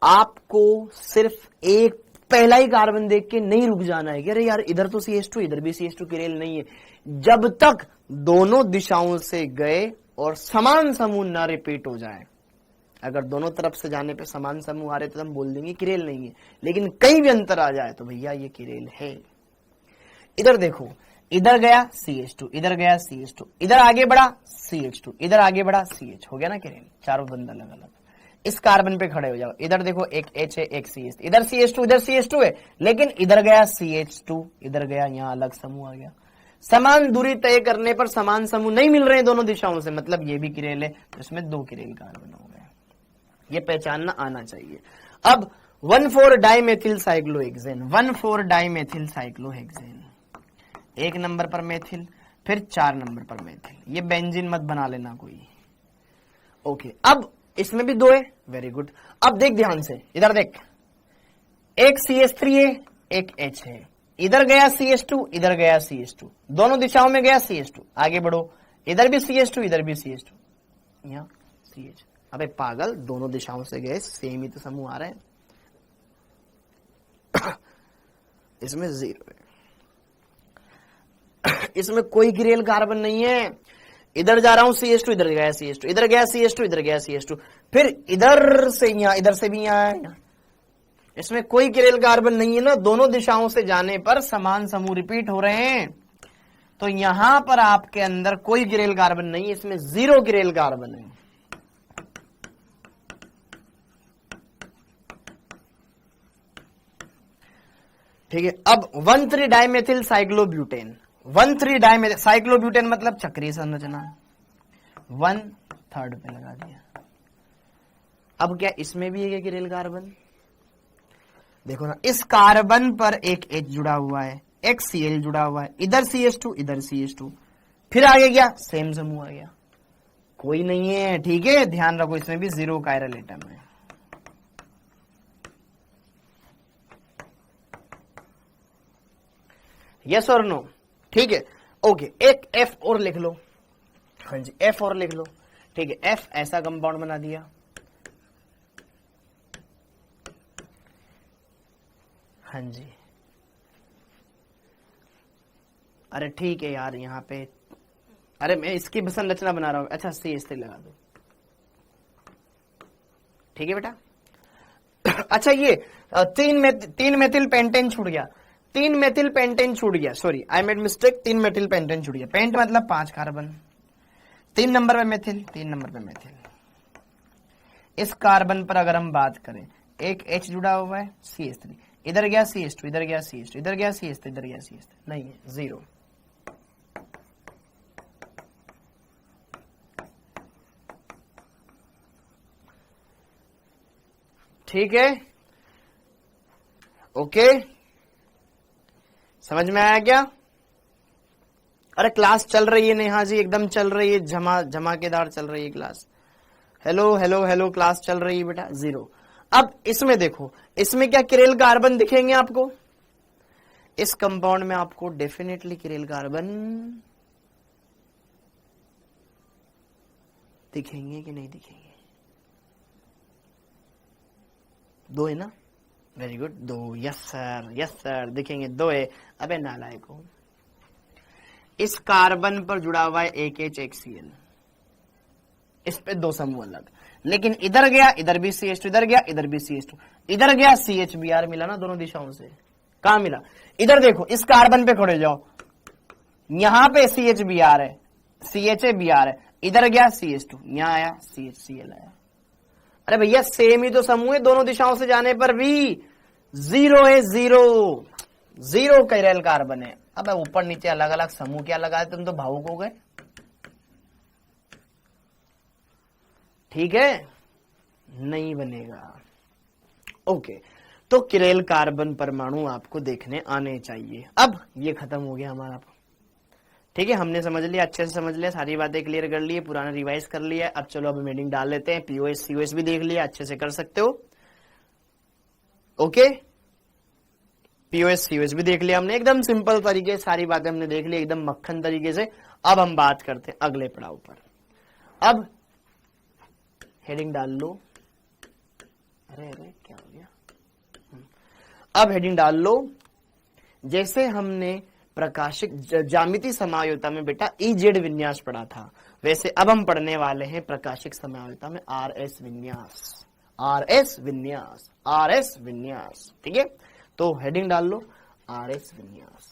आपको सिर्फ एक पहला ही कार्बन देख के नहीं रुक जाना है कि अरे यार इधर तो CH2, इधर भी CH2 किरेल नहीं है। जब तक दोनों दिशाओं से गए और समान समूह ना रिपीट हो जाए, अगर दोनों तरफ से जाने पे समान समूह आ रहे तो हम बोल देंगे किरेल नहीं है, लेकिन कहीं भी अंतर आ जाए तो भैया ये किरेल है। इधर देखो, इधर गया CH2, इधर गया CH2, इधर आगे बढ़ा CH2, इधर आगे बढ़ा CH, हो गया ना किरेल, चारों बंद अलग अलग। इस कार्बन पे खड़े हो जाओ, इधर देखो एक H है, एक CH, इधर CH2, इधर CH2 है, लेकिन इधर गया CH2, इधर गया, यहां अलग समूह आ गया। समान दूरी तय करने पर समान समूह नहीं मिल रहे हैं दोनों दिशाओं से, मतलब ये भी किरेल है, तो इसमें दो किरेल कार्बन हो गए। ये पहचानना आना चाहिए। अब 1,4-डाइमेथिल साइक्लोहेक्सेन, 1,4-डाइमेथिल साइक्लोहेक्सेन, एक नंबर पर मेथिल, फिर 4 नंबर पर मेथिल। ये बेंजीन मत बना लेना कोई, ओके। अब इसमें भी दो है, वेरी गुड। अब देख ध्यान से, इधर देख, एक CH3 है, एक H है, इधर गया CH2, इधर गया CH2, दोनों दिशाओं में गया CH2, आगे बढ़ो, इधर भी CH2, इधर भी CH2, यहां CH। अबे पागल, दोनों दिशाओं से गए, सेम ही तो समूह आ रहे हैं। इसमें 0 है, इसमें कोई किरेल कार्बन नहीं है। इधर जा रहा हूं CH2, इधर गया CH2, इधर गया CH2, इधर गया CH2, फिर इधर से यहां, इधर से भी यहां आया, इसमें कोई किरेल कार्बन नहीं है ना। दोनों दिशाओं से जाने पर समान समूह रिपीट हो रहे हैं, तो यहां पर आपके अंदर कोई किरेल कार्बन नहीं है, इसमें 0 किरेल कार्बन है। ठीक है। अब 1,3-डाइमेथिल साइक्लोब्यूटेन, 1,3-डाइमेथिल साइक्लोब्यूटेन मतलब चक्रीय संरचना, 1/3 पे लगा दिया। अब क्या इसमें भी है किरेल कार्बन? देखो ना, इस कार्बन पर एक H जुड़ा हुआ है, एक Cl जुड़ा हुआ है, इधर CH2, इधर CH2, फिर आगे गया सेम समूह आ गया, कोई नहीं है। ठीक है, ध्यान रखो, इसमें भी 0 कायरल एटम है। यस और नो? ठीक है, ओके। एक F और लिख लो, हाँ जी, F और लिख लो। ठीक है, F ऐसा कंपाउंड बना दिया, हाँ जी। अरे ठीक है यार, यहाँ पे, अरे मैं इसकी संरचना बना रहा हूं। अच्छा, CH3 लगा दो, ठीक है बेटा। अच्छा, ये 3 मेथिल पेंटेन छूट गया, 3 मेथिल पेंटेन छूट गया, sorry I made mistake, 3 methyl pentane छूट गया। पेंट मतलब 5 कार्बन, 3 नंबर पे मेथिल, 3 नंबर पे मेथिल। इस कार्बन पर अगर हम बात करें, एक H जुड़ा हुआ है, CH3, इधर गया CH2, इधर गया CH2, इधर गया CH3, इधर गया CH3, नहीं है, 0। ठीक है, ओके, समझ में आया क्या? अरे क्लास चल रही है नेहा जी, एकदम चल रही है, धमाकेदार चल रही है class. Hello hello hello, class चल रही है बेटा। 0। अब इसमें देखो, इसमें क्या किरेल कार्बन दिखेंगे आपको? इस कंपाउंड में आपको डेफिनेटली किरेल कार्बन दिखेंगे कि नहीं दिखेंगे? 2 है ना, वेरी गुड, 2, यस सर, दिखेंगे, 2 है। अबे नालायक हो, इस कार्बन पर जुड़ा हुआ है एक H, एक Cl, इस पे 2 समूह अलग, लेकिन इधर गया, इधर भी CH2, इधर गया, इधर भी CH2, इधर गया CHBr मिला ना दोनों दिशाओं से, कहां मिला? इधर देखो, इस कार्बन पे खड़े जाओ, यहां पे CHBr है, CHABr है, इधर गया CH2, यहां आया CHCl आया। अरे भैया सेम ही तो समूह है, दोनों दिशाओं से जाने पर भी जीरो है, जीरो कैरल कार्बन है। अब ऊपर नीचे अलग अलग समूह क्या लगाए, तुम तो भावुक हो गए। ठीक है, नहीं बनेगा। ओके, तो किरेल कार्बन परमाणु आपको देखने आने चाहिए। अब ये खत्म हो गया हमारा। ठीक है, हमने समझ लिया, अच्छे से समझ लिया, सारी बातें क्लियर कर ली, पुराना रिवाइज कर लिया। अब चलो अब हेडिंग डाल लेते हैं। पीओएस सीओएस भी देख लिया, अच्छे से कर सकते हो। ओके, पीओएस सीओएस भी देख लिया हमने, एकदम सिंपल तरीके से सारी बातें हमने देख ली, एकदम मक्खन तरीके से। अब हम बात करते हैं अगले पड़ाव पर। अब हेडिंग डाल लो। अरे क्या हो गया? अब हेडिंग डाल लो। जैसे हमने प्रकाशिक ज्यामिति समायोजता में बेटा EZ विन्यास पढ़ा था, वैसे अब हम पढ़ने वाले हैं प्रकाशिक समायोजता में RS विन्यास, RS विन्यास, RS विन्यास। ठीक है, तो हेडिंग डाल लो RS विन्यास।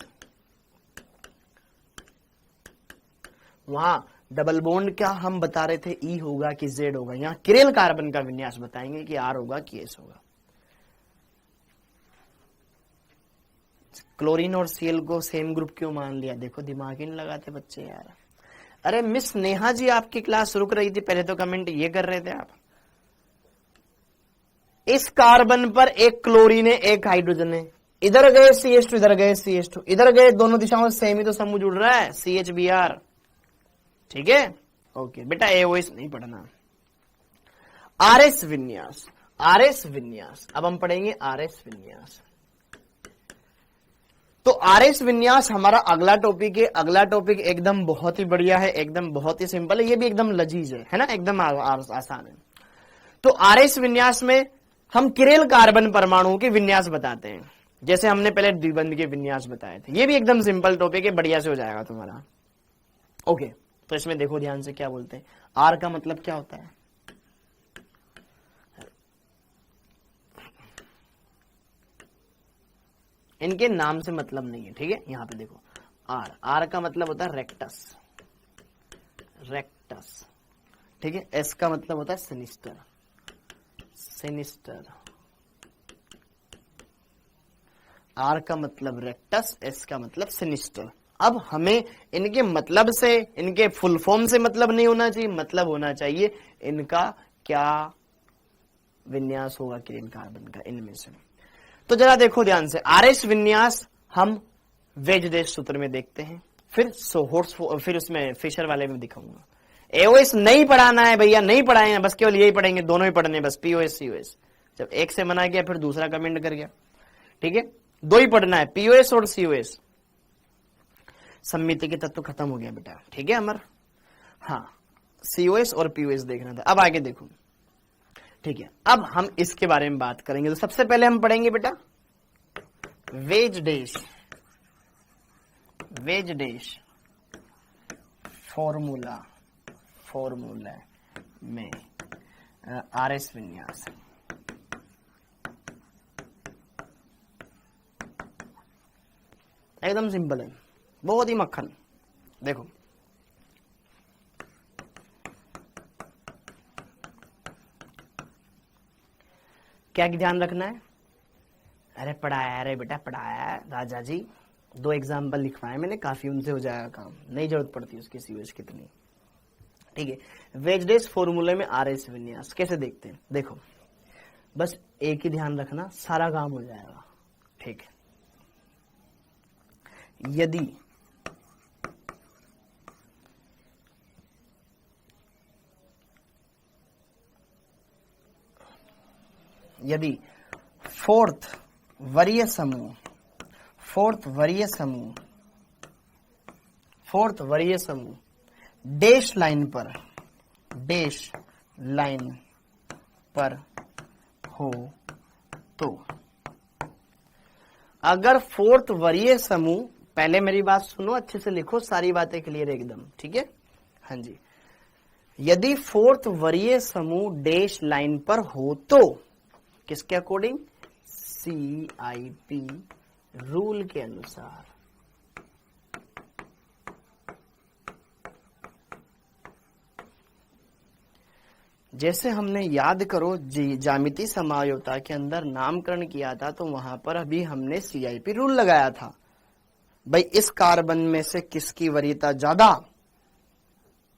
वहां डबल बॉन्ड क्या हम बता रहे थे, E होगा कि Z होगा, यहां किरेल कार्बन का विन्यास बताएंगे कि R होगा कि S होगा। क्लोरीन और Cl को सेम ग्रुप क्यों मान लिया? देखो दिमाग ही नहीं लगाते बच्चे यार। अरे मिस नेहा जी आपकी क्लास रुक रही थी, पहले तो कमेंट ये कर रहे थे आप। इस कार्बन पर एक क्लोरीन है, एक हाइड्रोजन है, इधर गए CH2, इधर गए CH2, इधर गए, दोनों दिशाओं से सेम ही तो समूह जुड़ रहा है, CHBr। ठीक है, ओके बेटा AOS नहीं पढ़ना। RS विन्यास, RS विन्यास, अब हम पढ़ेंगे RS विन्यास। तो RS विन्यास हमारा अगला टॉपिक है। अगला टॉपिक एकदम बहुत ही बढ़िया है, एकदम बहुत ही सिंपल है, ये भी एकदम लजीज है ना, एकदम आसान है। तो RS विन्यास में हम किरेल कार्बन परमाणुओं के विन्यास बताते हैं, जैसे हमने पहले द्विबंध के विन्यास बताए थे। ये भी एकदम सिंपल टॉपिक है, बढ़िया से हो जाएगा तुम्हारा। ओके, तो इसमें देखो ध्यान से क्या बोलते हैं। R का मतलब क्या होता है? इनके नाम से मतलब नहीं है, ठीक है। यहां पे देखो R का मतलब होता है रेक्टस, रेक्टस, ठीक है। S का मतलब होता है सिनिस्टर, सिनिस्टर। R का मतलब रेक्टस, S का मतलब सिनिस्टर। अब हमें इनके मतलब से, इनके फुल फॉर्म से मतलब नहीं होना चाहिए, मतलब होना चाहिए इनका क्या विन्यास होगा किरेल कार्बन का इनमें से। तो जरा देखो ध्यान से, RS विन्यास हम वेजडेस सूत्र में देखते हैं, फिर उसमें फिशर वाले में दिखाऊंगा। AOS नहीं पढ़ाना है भैया, नहीं पढ़ाएंगे, बस केवल यही पढ़ेंगे, दोनों ही पढ़ने बस, POS COS। जब एक से मना किया फिर दूसरा कमेंट कर गया, ठीक है। दो ही पढ़ना है, POS और COS। सम्मिति के तत्व खत्म हो गया बेटा, ठीक है अमर। हाँ, COS और POS देखना था। अब आगे देखो, ठीक है। अब हम इसके बारे में बात करेंगे। तो सबसे पहले हम पढ़ेंगे बेटा वेजडेस, वेजडेस फॉर्मूला, फॉर्मूला में RS विन्यास। एकदम सिंपल है, बहुत ही मक्खन। देखो क्या ध्यान रखना है। अरे पढ़ाया, अरे बेटा पढ़ाया राजा जी, 2 एग्जाम्पल लिखवाए मैंने, काफी उनसे हो जाएगा काम, नहीं जरूरत पड़ती उसकी COS कितनी, ठीक है। वेजडेस फॉर्मूले में RS विन्यास कैसे देखते हैं, देखो बस एक ही ध्यान रखना, सारा काम हो जाएगा, ठीक है। यदि फोर्थ वरीय समूह, फोर्थ वरीय समूह डैश लाइन पर हो तो, अगर फोर्थ वरीय समूह, पहले मेरी बात सुनो, अच्छे से लिखो, सारी बातें क्लियर एकदम, ठीक है। हाँ जी, यदि फोर्थ वरीय समूह डैश लाइन पर हो तो, किसके अकॉर्डिंग? CIP रूल के अनुसार। जैसे हमने याद करो ज्यामिति समझौता के अंदर नामकरण किया था, तो वहां पर अभी हमने CIP रूल लगाया था। भाई इस कार्बन में से किसकी वरीयता ज्यादा,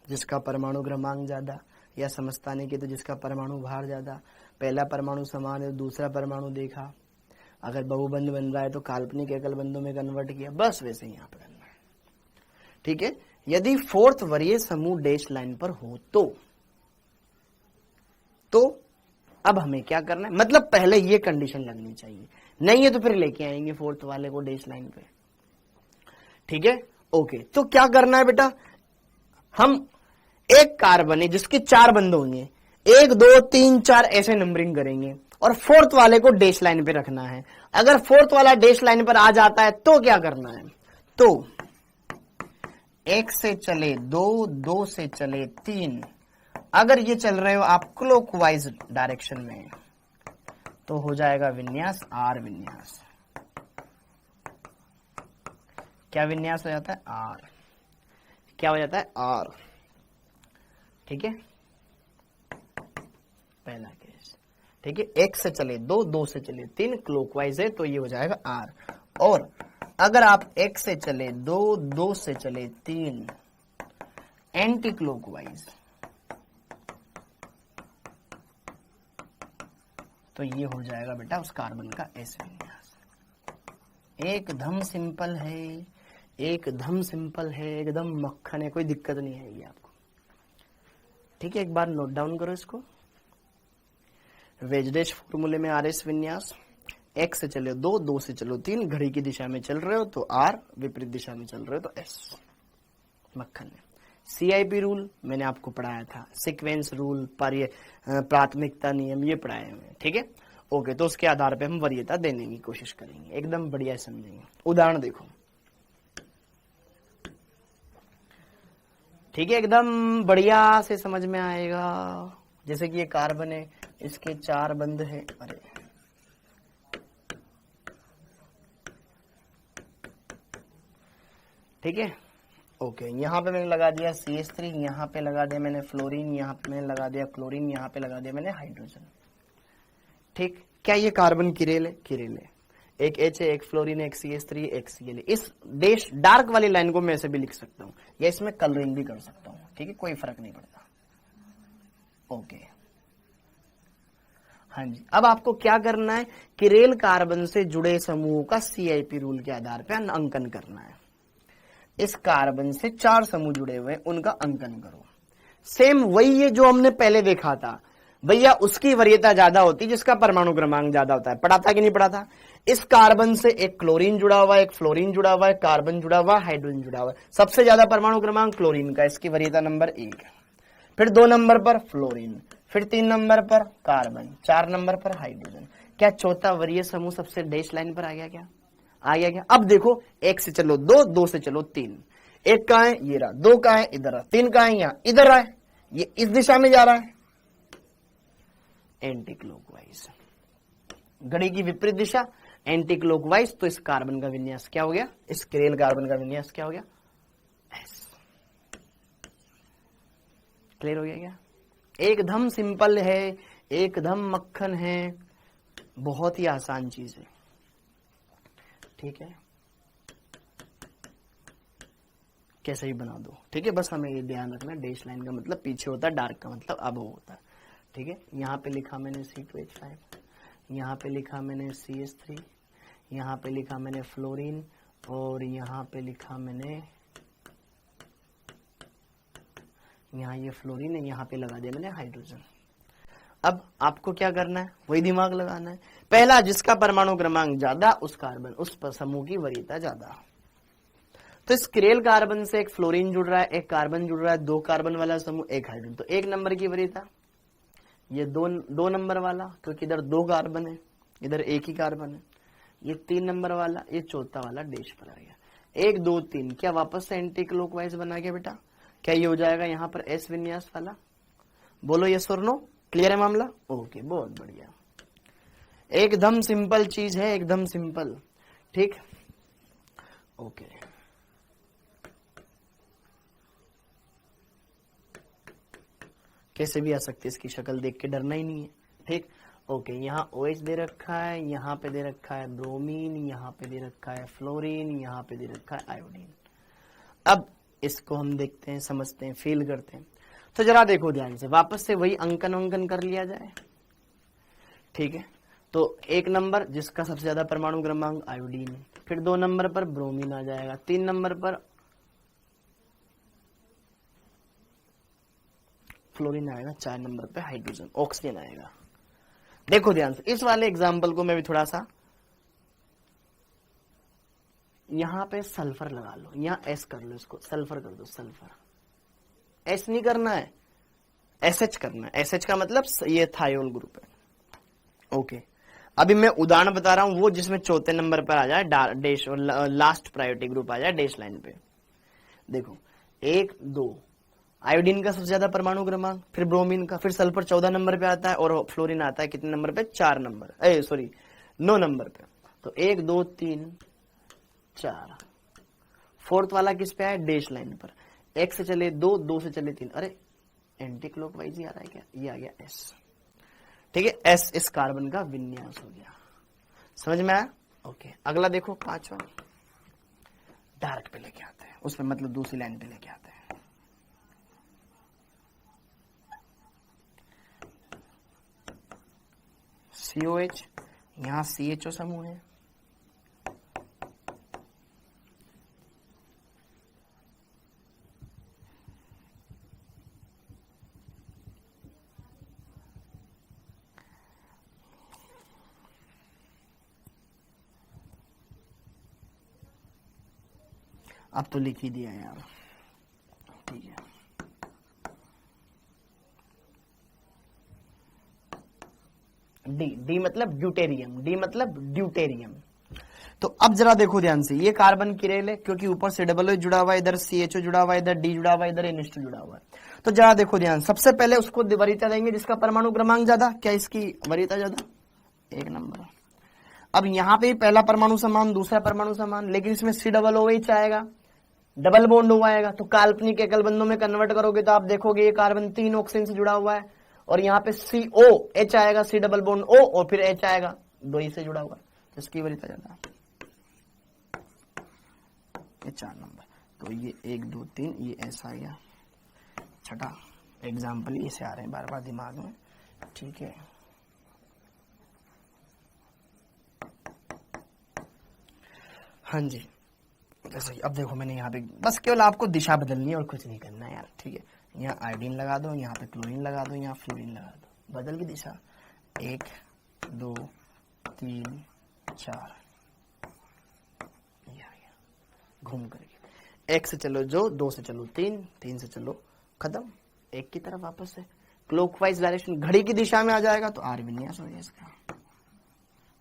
जिसका परमाणु क्रमांक ज्यादा, या समस्थानिक की तो जिसका परमाणु भार ज्यादा। पहला परमाणु समान है, दूसरा परमाणु देखा, अगर बहुबंध बन रहा है तो काल्पनिक एकल बंधों में कन्वर्ट किया, बस वैसे ही यहां पर करना है। ठीक है, यदि फोर्थ वरीय समूह डैश लाइन पर हो तो अब हमें क्या करना है, मतलब पहले ये कंडीशन लगनी चाहिए, नहीं है तो फिर लेके आएंगे फोर्थ वाले को डैश लाइन पे। ठीक है, ओके। तो क्या करना है बेटा, हम एक कार्बन है जिसके 4 बंध होंगे, 1 2 3 4 ऐसे नंबरिंग करेंगे और फोर्थ वाले को डैश लाइन पे रखना है। अगर फोर्थ वाला डैश लाइन पर आ जाता है तो क्या करना है, तो 1 से चले 2, 2 से चले 3, अगर ये चल रहे हो आप क्लॉकवाइज डायरेक्शन में तो हो जाएगा विन्यास आर विन्यास। क्या विन्यास हो जाता है, आर। क्या हो जाता है, आर। ठीक है, पहला केस। ठीक है, 1 से चले 2, 2 से चले 3, क्लॉकवाइज है तो ये हो जाएगा आर। और अगर आप 1 से चले 2, 2 से चले 3 एंटी क्लॉकवाइज, तो ये हो जाएगा बेटा उस कार्बन का एस विन्यास। एकदम सिंपल है, एकदम सिंपल है, एकदम मक्खन है, कोई दिक्कत नहीं है ये आपको। ठीक है, एक बार नोट डाउन करो इसको। वेजडेश फॉर्मूले में आर एस विन्यास, 1 से चले 2, 2 से चलो 3, घड़ी की दिशा में चल रहे हो तो आर, विपरीत दिशा में चल रहे हो तो एस, मक्खन है। CIP रूल मैंने आपको पढ़ाया था, सीक्वेंस रूल, प्राथमिकता नियम, ये पढ़ाए हुए। ठीक है, ओके। तो उसके आधार पे हम वरीयता देने की कोशिश करेंगे, एकदम बढ़िया समझेंगे। उदाहरण देखो, ठीक है, एकदम बढ़िया से समझ में आएगा। जैसे कि ये कार्बन है, इसके 4 बंध है, अरे ठीक है, ओके। यहाँ पे मैंने लगा दिया CH3, यहाँ पे लगा दिया मैंने फ्लोरीन, यहाँ पे मैंने लगा दिया क्लोरीन, यहाँ पे लगा दिया मैंने हाइड्रोजन। ठीक, क्या ये कार्बन किरेल है, किरेल है। एक H है, एक फ्लोरीन है, एक CH3, एक Cl है। इस डैश डार्क वाली लाइन को मैं ऐसे भी लिख सकता हूँ, या इसमें कलरिंग भी कर सकता हूँ। ठीक है, कोई फर्क नहीं पड़ता। ओके, हाँ जी। अब आपको क्या करना है, किरेल कार्बन से जुड़े समूहों का CIP रूल के आधार पर अंकन करना है। इस कार्बन से 4 समूह जुड़े हुए हैं, उनका अंकन करो। सेम वही है जो हमने पहले देखा था भैया, उसकी वरीयता ज्यादा होती जिसका परमाणु क्रमांक ज्यादा होता है। पढ़ा था कि नहीं पढ़ा था? इस कार्बन से एक क्लोरीन जुड़ा हुआ है, एक फ्लोरीन जुड़ा हुआ है, कार्बन जुड़ा हुआ है, हाइड्रोजन जुड़ा हुआ है। सबसे ज्यादा परमाणु क्रमांक क्लोरीन का, इसकी वरीयता नंबर 1। फिर 2 नंबर पर फ्लोरीन, फिर 3 नंबर पर कार्बन, 4 नंबर पर हाइड्रोजन। क्या चौथा वरीय समूह सबसे डैश लाइन पर आ गया? क्या आ गया? क्या? अब देखो, 1 से चलो 2, 2 से चलो 3। 1 कहां है? ये रहा। 2 कहां है? इधर रहा। 3 कहां है? यहां। इधर रहा है, ये इस दिशा में जा रहा है, एंटी क्लॉकवाइज। घड़ी की विपरीत दिशा, एंटी क्लॉकवाइज। तो इस कार्बन का विन्यास क्या हो गया? इस किरेल कार्बन का विन्यास क्या हो गया? एस। क्लियर हो गया क्या? एकदम सिंपल है, एकदम मक्खन है, बहुत ही आसान चीज है। ठीक है, कैसे ही बना दो। ठीक है, बस हमें ये ध्यान रखना, डैश लाइन का मतलब पीछे होता है, डार्क का मतलब अब होता है। ठीक है, यहाँ पे लिखा मैंने C2H5, यहाँ पे लिखा मैंने CH3, यहाँ पे लिखा मैंने फ्लोरीन, और यहाँ पे लिखा मैंने, यहाँ ये फ्लोरीन है, यहाँ पे लगा दिया मैंने हाइड्रोजन। अब आपको क्या करना है? वही दिमाग लगाना है। पहला, जिसका परमाणु क्रमांक ज्यादा, उस कार्बन, उस समूह की वरीयता ज्यादा। तो इस किरेल कार्बन से एक फ्लोरीन जुड़ रहा है, एक कार्बन जुड़ रहा है, 2 कार्बन वाला समूह, एक हाइड्रोजन। तो 1 नंबर की वरीयता, ये 2 नंबर वाला, क्योंकि इधर 2 कार्बन है, इधर 1 ही कार्बन है। ये 3 नंबर वाला, ये चौथा वाला डैश पर आ गया। 1 2 3, क्या वापस से एंटी क्लॉकवाइज बना गया बेटा? क्या ये हो जाएगा यहाँ पर एस विन्यास वाला? बोलो यस और नो। क्लियर है मामला? ओके, बहुत बढ़िया, एकदम सिंपल चीज है, एकदम सिंपल। ठीक, ओके। कैसे भी आ सकती है, इसकी शक्ल देख के डरना ही नहीं है। ठीक, ओके। यहाँ OH दे रखा है, यहाँ पे दे रखा है ब्रोमीन, यहाँ पे दे रखा है फ्लोरीन, यहाँ पे दे रखा है आयोडीन। अब इसको हम देखते हैं, समझते हैं, फील करते हैं। तो जरा देखो ध्यान से, वापस से वही अंकन वंकन कर लिया जाए। ठीक है, तो 1 नंबर जिसका सबसे ज्यादा परमाणु क्रमांक आयोडीन, फिर 2 नंबर पर ब्रोमीन आ जाएगा, 3 नंबर पर फ्लोरीन आएगा, 4 नंबर पे हाइड्रोजन ऑक्सीजन आएगा। देखो ध्यान से, इस वाले एग्जाम्पल को मैं भी थोड़ा सा, यहां पे सल्फर लगा लो, यहां एस कर लो, इसको सल्फर कर दो, सल्फर। एस नहीं करना है, SH करना है। SH का मतलब ये थायोल ग्रुप है। ओके, अभी मैं उदाहरण बता रहा हूं, वो जिसमें चौथे नंबर पर आ जाए डैश और लास्ट प्रायोरिटी ग्रुप आ जाए डैश लाइन पे। देखो 1 2 आयोडीन का सबसे ज्यादा परमाणु क्रमांक, फिर ब्रोमीन का, फिर सल्फर 14 नंबर पे आता है, और फ्लोरीन आता है कितने नंबर पे, 4 नंबर, 9 नंबर पे। तो 1 2 3 4, फोर्थ वाला किस पे है, डैश लाइन पर। 1 से चले 2, 2 से चले 3, अरे एंटी क्लॉकवाइज ही आ रहा है क्या, ये आ गया S। ठीक है, S इस कार्बन का विन्यास हो गया। समझ में आया? ओके, अगला देखो 5वां, डार्क पे लेके आते हैं, उसमें मतलब दूसरी लाइन पे लेके आते हैं। COH, यहां CHO समूह है, अब तो लिख ही दिया यार। ठीक है, डी मतलब ड्यूटेरियम, डी मतलब ड्यूटेरियम। तो अब जरा देखो ध्यान से, ये कार्बन किरेल है क्योंकि ऊपर से डबल OH जुड़ा हुआ है, इधर CHO जुड़ा हुआ है, इधर D जुड़ा हुआ है, इधर NH2 जुड़ा हुआ है। तो जरा देखो ध्यान, सबसे पहले उसको वरीयता देंगे जिसका परमाणु क्रमांक ज्यादा। क्या इसकी वरीयता ज्यादा, 1 नंबर। अब यहाँ पे पहला परमाणु समान, दूसरा परमाणु समान, लेकिन इसमें COOH आएगा, डबल बॉन्ड हुआ आएगा। तो काल्पनिक एकल बंधों में कन्वर्ट करोगे तो आप देखोगे ये कार्बन 3 ऑक्सीजन से जुड़ा हुआ है, और यहाँ पे COH आएगा, C डबल बॉन्ड O, और फिर H आएगा, 2 ही से जुड़ा हुआ है, तो इसकी वरीयता ज्यादा, ये 4 नंबर। तो ये 1 2 3 ये ऐसा आ गया। छठा एग्जाम्पल ये से आ रहे हैं बार बार दिमाग में। ठीक है, हाँ जी, जैसे अब देखो मैंने यहाँ पे बस केवल आपको दिशा बदलनी है और कुछ नहीं करना है यार। ठीक है, यहाँ आयोडीन लगा दो, यहाँ पे क्लोरीन लगा दो, यहाँ फ्लोरीन लगा दो, बदल की दिशा 1 2 3 4, ये आ गया घूम करके। 1 से चलो जो, 2 से चलो 3, 3 से चलो खत्म, 1 की तरफ वापस से क्लॉकवाइज डायरेक्शन, घड़ी की दिशा में आ जाएगा। तो आर विन्यास हो गया इसका।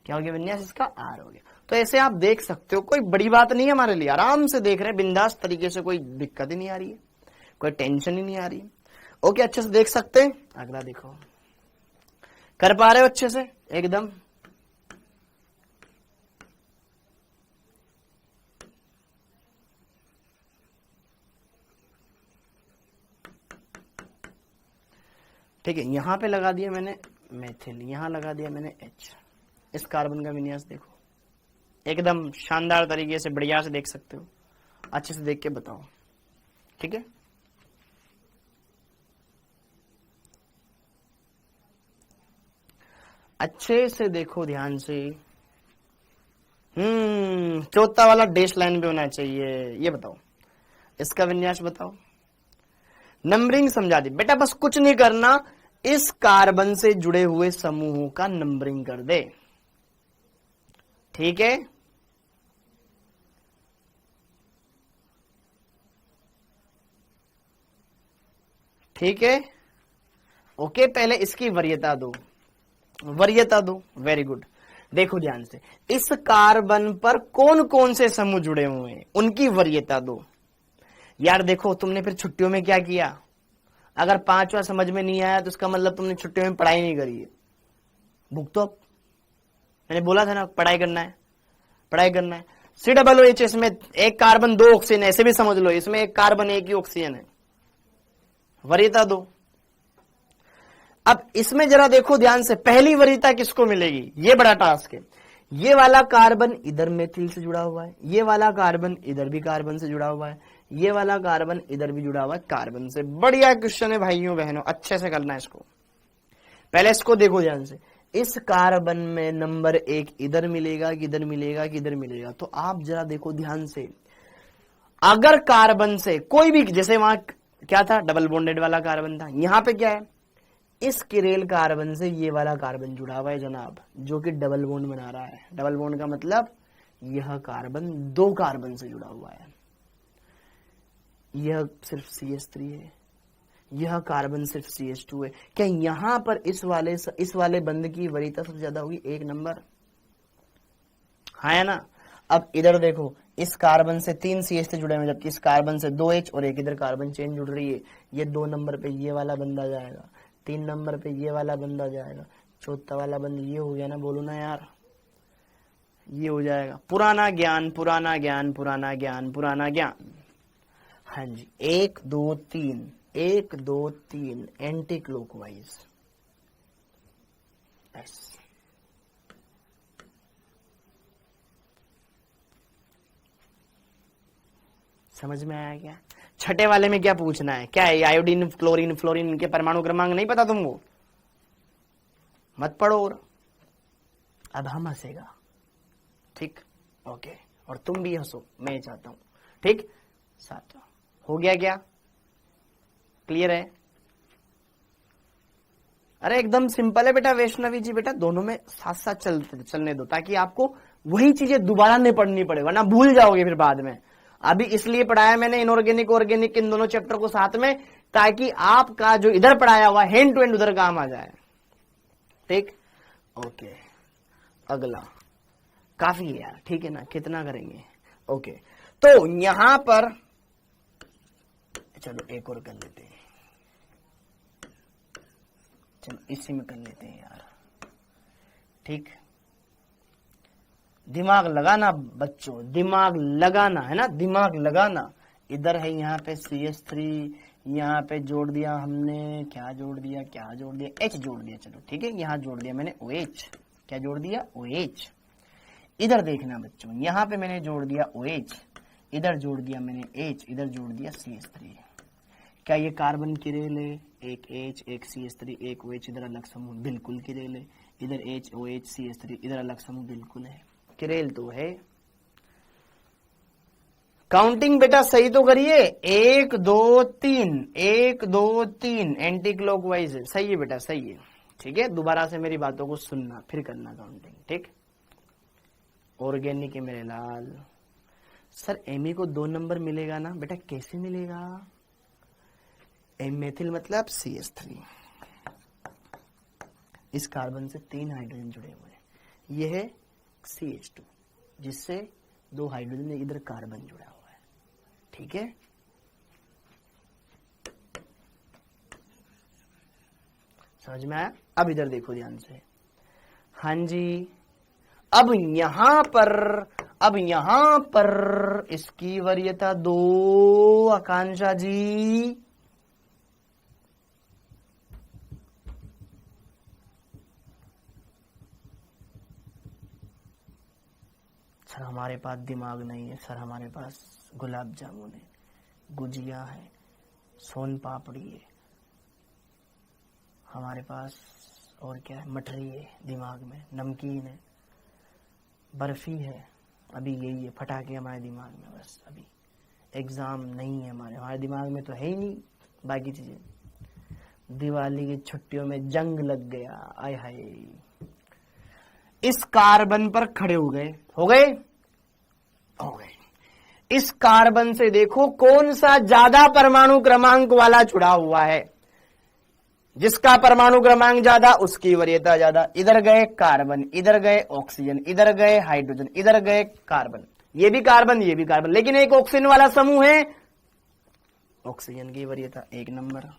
क्या हो गया विन्यास इसका, आर हो गया। तो ऐसे आप देख सकते हो, कोई बड़ी बात नहीं है हमारे लिए, आराम से देख रहे हैं बिंदास तरीके से, कोई दिक्कत ही नहीं आ रही है, कोई टेंशन ही नहीं आ रही। ओके, अच्छे से देख सकते हैं। अगला देखो, कर पा रहे हो अच्छे से एकदम। ठीक है, यहां पे लगा दिया मैंने मेथिल, यहां लगा दिया मैंने H। इस कार्बन का विन्यास देखो, एकदम शानदार तरीके से बढ़िया से देख सकते हो, अच्छे से देख के बताओ। ठीक है, अच्छे से देखो ध्यान से। चौथा वाला डैश लाइन पे होना चाहिए, ये बताओ इसका विन्यास बताओ। नंबरिंग समझा दी बेटा, बस कुछ नहीं करना, इस कार्बन से जुड़े हुए समूहों का नंबरिंग कर दे। ठीक है, ठीक है, ओके। पहले इसकी वरीयता दो, वरीयता दो, वेरी गुड। देखो ध्यान से, इस कार्बन पर कौन कौन से समूह जुड़े हुए हैं उनकी वरीयता दो। यार देखो, तुमने फिर छुट्टियों में क्या किया, अगर 5वां समझ में नहीं आया तो उसका मतलब तुमने छुट्टियों में पढ़ाई नहीं करी है। भुगतो, मैंने बोला था ना पढ़ाई करना है, पढ़ाई करना है। COOH इसमें एक कार्बन 2 ऑक्सीजन, ऐसे भी समझ लो इसमें एक कार्बन 1 ही ऑक्सीजन है, वरीयता 2। अब इसमें जरा देखो ध्यान से, पहली वरीयता किसको मिलेगी, ये बड़ा टास्क है। ये वाला कार्बन इधर मेथिल से जुड़ा हुआ है, ये वाला कार्बन इधर भी कार्बन से जुड़ा हुआ है, ये वाला कार्बन इधर भी जुड़ा हुआ है कार्बन से। बढ़िया क्वेश्चन है भाइयों बहनों, अच्छे से करना है इसको। पहले इसको देखो ध्यान से, इस कार्बन में नंबर 1 इधर मिलेगा कि इधर मिलेगा कि इधर मिलेगा, तो आप जरा देखो ध्यान से, अगर कार्बन से कोई भी, जैसे वहां क्या था, डबल बॉन्डेड वाला कार्बन था, यहां पे क्या है, इस किरेल कार्बन से ये वाला कार्बन जुड़ा हुआ है जनाब, जो कि डबल बॉन्ड बना रहा है। डबल बॉन्ड का मतलब यह कार्बन 2 कार्बन से जुड़ा हुआ है, यह सिर्फ CH3 है, यह कार्बन सिर्फ CH2 है। क्या यहां पर इस वाले बंद की वरीयता सबसे ज्यादा होगी, 1 नंबर, हाँ है ना। अब इधर देखो, इस कार्बन से 3 CH जुड़े हुए, जबकि इस कार्बन से 2H और एक इधर कार्बन चेन जुड़ रही है। ये 2 नंबर पे ये वाला बंद आ जाएगा, 3 नंबर पे ये वाला बंद आ जाएगा, चौथा वाला बंद ये हो गया ना, बोलो ना यार, ये हो जाएगा। पुराना ज्ञान पुराना ज्ञान पुराना ज्ञान पुराना ज्ञान। हाँ जी, 1 2 3 1 2 3 एंटी क्लॉकवाइज, समझ में आया क्या। छठे वाले में क्या पूछना है, क्या है, आयोडीन क्लोरीन फ्लोरीन, इनके परमाणु क्रमांक नहीं पता तुमको, मत पढ़ो। और अब हम हंसेगा, ठीक, ओके, और तुम भी हंसो, मैं चाहता हूं, ठीक। 7 हो गया क्या, क्लियर है। अरे एकदम सिंपल है बेटा वैष्णवी जी, बेटा दोनों में साथ साथ चलने दो, ताकि आपको वही चीजें दोबारा नहीं पढ़नी पड़े, वरना भूल जाओगे फिर बाद में। अभी इसलिए पढ़ाया मैंने इनऑर्गेनिक ऑर्गेनिक इन दोनों चैप्टर को साथ में, ताकि आपका जो इधर पढ़ाया हुआ हैंड टू हैंड उधर काम आ जाए, ठीक, ओके। अगला काफी है यार, ठीक है ना, कितना करेंगे, ओके। तो यहां पर चलो एक और कर लेते हैं, चलो इसी में कर लेते हैं यार, ठीक। दिमाग लगाना बच्चों, दिमाग लगाना है ना, दिमाग लगाना। इधर है यहाँ पे CH3, यहाँ पे जोड़ दिया हमने, क्या जोड़ दिया, क्या जोड़ दिया, H जोड़ दिया, चलो ठीक है, यहाँ जोड़ दिया मैंने OH, क्या जोड़ दिया, OH। इधर देखना बच्चों, यहाँ पे मैंने जोड़ दिया OH, इधर जोड़ दिया मैंने H, इधर जोड़ दिया CH3। क्या ये कार्बन किरेल है, एक H एक CH3 एक OH, इधर अलग समूह, बिल्कुल किरेल है। इधर H OH CH3, इधर अलग समूह, बिल्कुल है, किरेल तो है। काउंटिंग बेटा सही तो करिए, 1 2 3 1 2 3 एंटी क्लॉकवाइज है, सही है बेटा, सही है, ठीक है। दोबारा से मेरी बातों को सुनना, फिर करना काउंटिंग, ठीक। ऑर्गेनिक है मेरे लाल। सर एमी को 2 नंबर मिलेगा ना बेटा, कैसे मिलेगा, एम मेथिल मतलब CH3, इस कार्बन से 3 हाइड्रोजन जुड़े हुए हैं, यह है CH2, जिससे 2 हाइड्रोजन इधर कार्बन जुड़ा हुआ है, ठीक है। समझ में आया। अब इधर देखो ध्यान से, हाँ जी। अब यहां पर इसकी वरीयता 2, आकांक्षा जी, सर हमारे पास दिमाग नहीं है, सर हमारे पास गुलाब जामुन है, गुजिया है, सोन पापड़ी है, हमारे पास और क्या है, मठरी है, दिमाग में नमकीन है, बर्फी है, अभी यही है, फटाके हमारे दिमाग में, बस अभी एग्जाम नहीं है हमारे दिमाग में तो है ही नहीं बाकी चीजें। दिवाली की छुट्टियों में जंग लग गया, आय हाय, इस कार्बन पर खड़े हो गए। इस कार्बन से देखो कौन सा ज्यादा परमाणु क्रमांक वाला जुड़ा हुआ है, जिसका परमाणु क्रमांक ज्यादा उसकी वरीयता ज्यादा। इधर गए कार्बन, इधर गए ऑक्सीजन, इधर गए हाइड्रोजन, इधर गए कार्बन, ये भी कार्बन ये भी कार्बन, लेकिन एक ऑक्सीजन वाला समूह है, ऑक्सीजन की वरीयता 1 नंबर।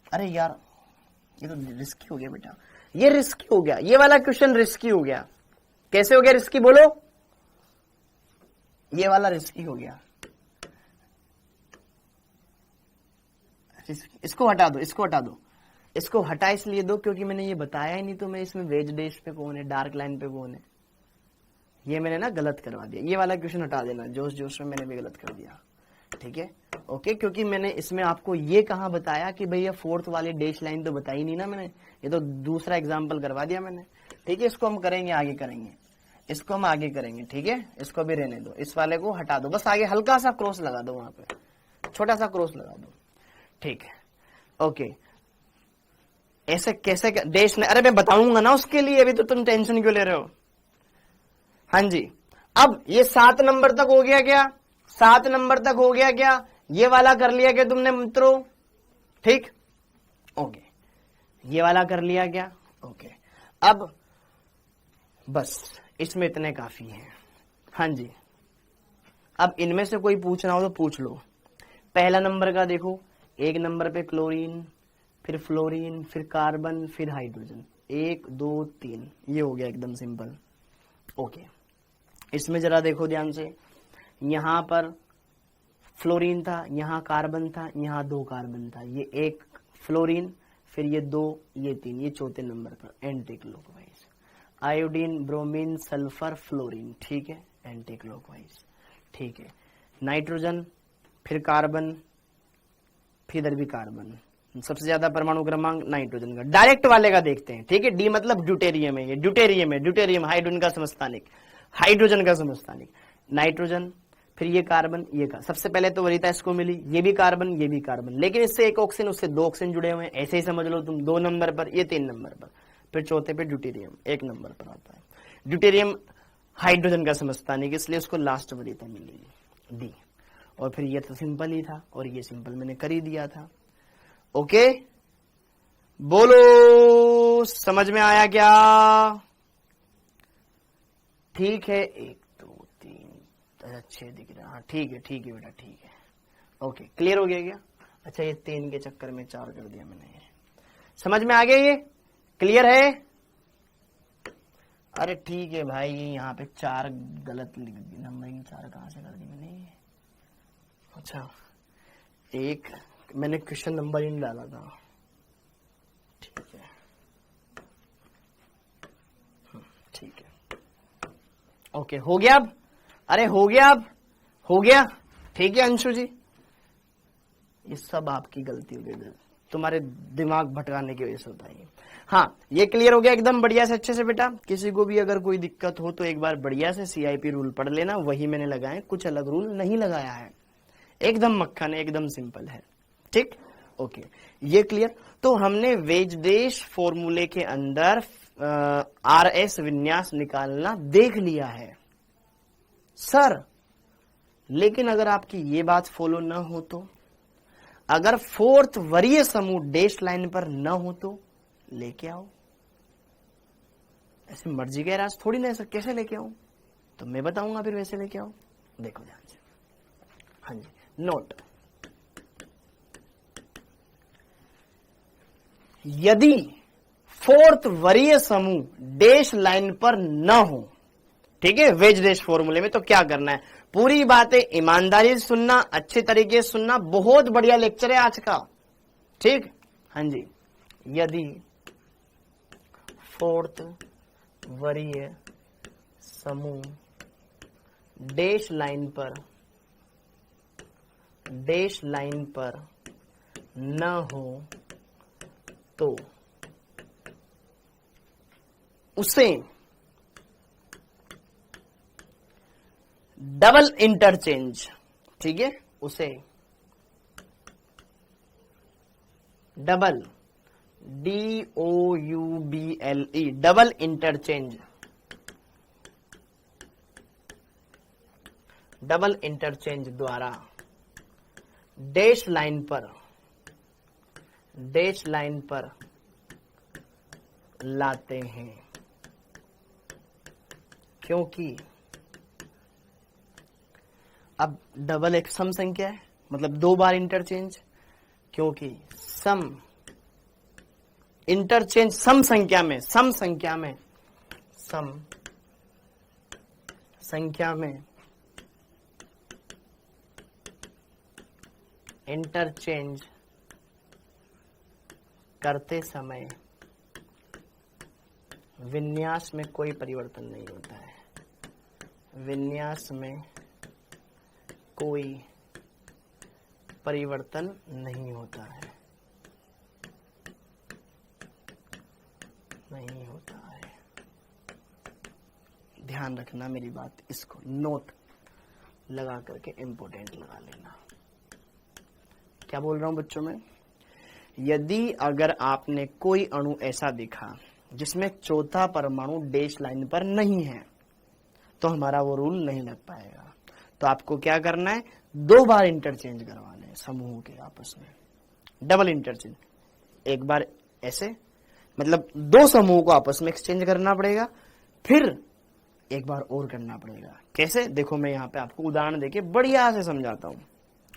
अरे यार ये तो रिस्की हो गया बेटा, ये रिस्की हो गया, ये वाला क्वेश्चन रिस्की हो गया। कैसे हो गया रिस्की, बोलो। ये वाला रिस्की हो गया, इसको हटा दो, इसको हटा दो, इसको हटा इसलिए दो क्योंकि मैंने ये बताया ही नहीं तो मैं इसमें वेज डैश पे कौन है, डार्क लाइन पे कौन है, ये मैंने ना गलत करवा दिया। ये वाला क्वेश्चन हटा देना, जोश जोश में मैंने भी गलत कर दिया, ठीक है, ओके। क्योंकि मैंने इसमें आपको ये कहाँ बताया कि भैया फोर्थ वाली डैश लाइन तो बताई नहीं ना मैंने, ये तो दूसरा एग्जाम्पल करवा दिया मैंने, ठीक है। इसको हम करेंगे, आगे करेंगे, इसको हम आगे करेंगे, ठीक है। इसको भी रहने दो, इस वाले को हटा दो, बस आगे हल्का सा क्रॉस लगा दो, वहां पे छोटा सा क्रॉस लगा दो, ठीक है, ओके। ऐसे कैसे डैश ने, अरे मैं बताऊंगा ना उसके लिए, अभी तो तुम टेंशन क्यों ले रहे हो। हाँ जी, अब ये 7 नंबर तक हो गया क्या, 7 नंबर तक हो गया क्या, ये वाला कर लिया क्या तुमने मित्रों, ठीक, ओके। ये वाला कर लिया क्या, ओके। अब बस इसमें इतने काफी हैं, हाँ जी। अब इनमें से कोई पूछना हो तो पूछ लो। पहला नंबर का देखो, 1 नंबर पे क्लोरीन, फिर फ्लोरीन, फिर कार्बन, फिर हाइड्रोजन, 1 2 3, ये हो गया एकदम सिंपल, ओके। इसमें जरा देखो ध्यान से, यहां पर फ्लोरीन था, यहां कार्बन था, यहां 2 कार्बन था, ये 1 फ्लोरीन, फिर ये 2, ये 3, ये चौथे नंबर पर anti clockwise. Iodine, bromine, sulphur, fluorine, ठीक है, एंटी क्लॉकवाइज, ठीक है। नाइट्रोजन, फिर कार्बन, फिर इधर भी कार्बन, सबसे ज्यादा परमाणु क्रमांक नाइट्रोजन का। डायरेक्ट वाले का देखते हैं, ठीक है। डी मतलब ड्यूटेरियम है, ये ड्यूटेरियम है, ड्यूटेरियम हाइड्रोजन का समस्थानिक, हाइड्रोजन का समस्थानिक, नाइट्रोजन, फिर ये कार्बन, ये का सबसे पहले तो वरीयता इसको मिली, ये भी कार्बन, ये भी कार्बन, लेकिन इससे एक ऑक्सीजन, उससे 2 ऑक्सीजन जुड़े हुए हैं, ऐसे ही समझ लो तुम। 2 नंबर पर, ये 3 नंबर पर, फिर चौथे पे ड्यूटेरियम 1 नंबर पर आता है। ड्यूटेरियम हाइड्रोजन का समस्थानिक, इसलिए उसको लास्ट वरीयता मिलेगी, डी। और फिर ये तो सिंपल ही था, और ये सिंपल मैंने कर ही दिया था, ओके। बोलो, समझ में आया क्या, ठीक है। 1 2 3, अच्छे दिख रहा, हाँ ठीक है, ठीक है बेटा, ठीक है, ओके। क्लियर हो गया क्या, अच्छा ये 3 के चक्कर में 4 कर दिया मैंने, ये समझ में आ गया, ये क्लियर है। अरे ठीक है भाई, यहाँ पे 4 गलत लिख दी, नंबरिंग 4 कहां से कर दी मैंने, अच्छा एक मैंने क्वेश्चन नंबर इन डाला था, ठीक है, ठीक है, ओके। हो गया अब, अरे हो गया अब, हो गया, ठीक है अंशु जी। ये सब आपकी गलती हो गई, तुम्हारे दिमाग भटकाने की वजह से होता है। हाँ, ये क्लियर हो गया एकदम बढ़िया से, अच्छे से बेटा। किसी को भी अगर कोई दिक्कत हो तो एक बार बढ़िया से CIP रूल पढ़ लेना, वही मैंने लगाए, कुछ अलग रूल नहीं लगाया है, एकदम मक्खन है, एकदम सिंपल है, ठीक, ओके। ये क्लियर। तो हमने वेज डैश फॉर्मूले के अंदर RS विन्यास निकालना देख लिया है सर, लेकिन अगर आपकी ये बात फॉलो न हो तो, अगर 4th वरीय समूह डैश लाइन पर न हो तो लेके आओ, ऐसे मर्जी का राज थोड़ी ना, ऐसा कैसे लेके आऊं, तो मैं बताऊंगा फिर वैसे लेके आओ। देखो ध्यान से, हाँ जी, नोट, यदि 4th वरीय समूह डैश लाइन पर न हो, ठीक है, वेज डैश फॉर्मूले में, तो क्या करना है, पूरी बातें ईमानदारी से सुनना, अच्छे तरीके से सुनना, बहुत बढ़िया लेक्चर है आज का, ठीक, हाँ जी। यदि 4th वरीय समूह डैश लाइन पर न हो तो उसे डबल इंटरचेंज, ठीक है, उसे double DOUBLE double interchange, double interchange द्वारा डैश लाइन पर लाते हैं, क्योंकि अब डबल एक सम संख्या है, मतलब 2 बार इंटरचेंज, क्योंकि सम इंटरचेंज सम संख्या में संख्या में इंटरचेंज करते समय विन्यास में कोई परिवर्तन नहीं होता है। विन्यास में कोई परिवर्तन नहीं होता है, नहीं होता है। ध्यान रखना मेरी बात, इसको नोट लगा करके इंपॉर्टेंट लगा लेना। क्या बोल रहा हूं बच्चों में? यदि अगर आपने कोई अणु ऐसा देखा जिसमें चौथा परमाणु डैश लाइन पर नहीं है तो हमारा वो रूल नहीं लग पाएगा। तो आपको क्या करना है, 2 बार इंटरचेंज करवाने हैं समूहों के आपस में, डबल इंटरचेंज। एक बार ऐसे, मतलब 2 समूहों को आपस में एक्सचेंज करना पड़ेगा, फिर एक बार और करना पड़ेगा। कैसे? देखो मैं यहाँ पे आपको उदाहरण देके बढ़िया से समझाता हूं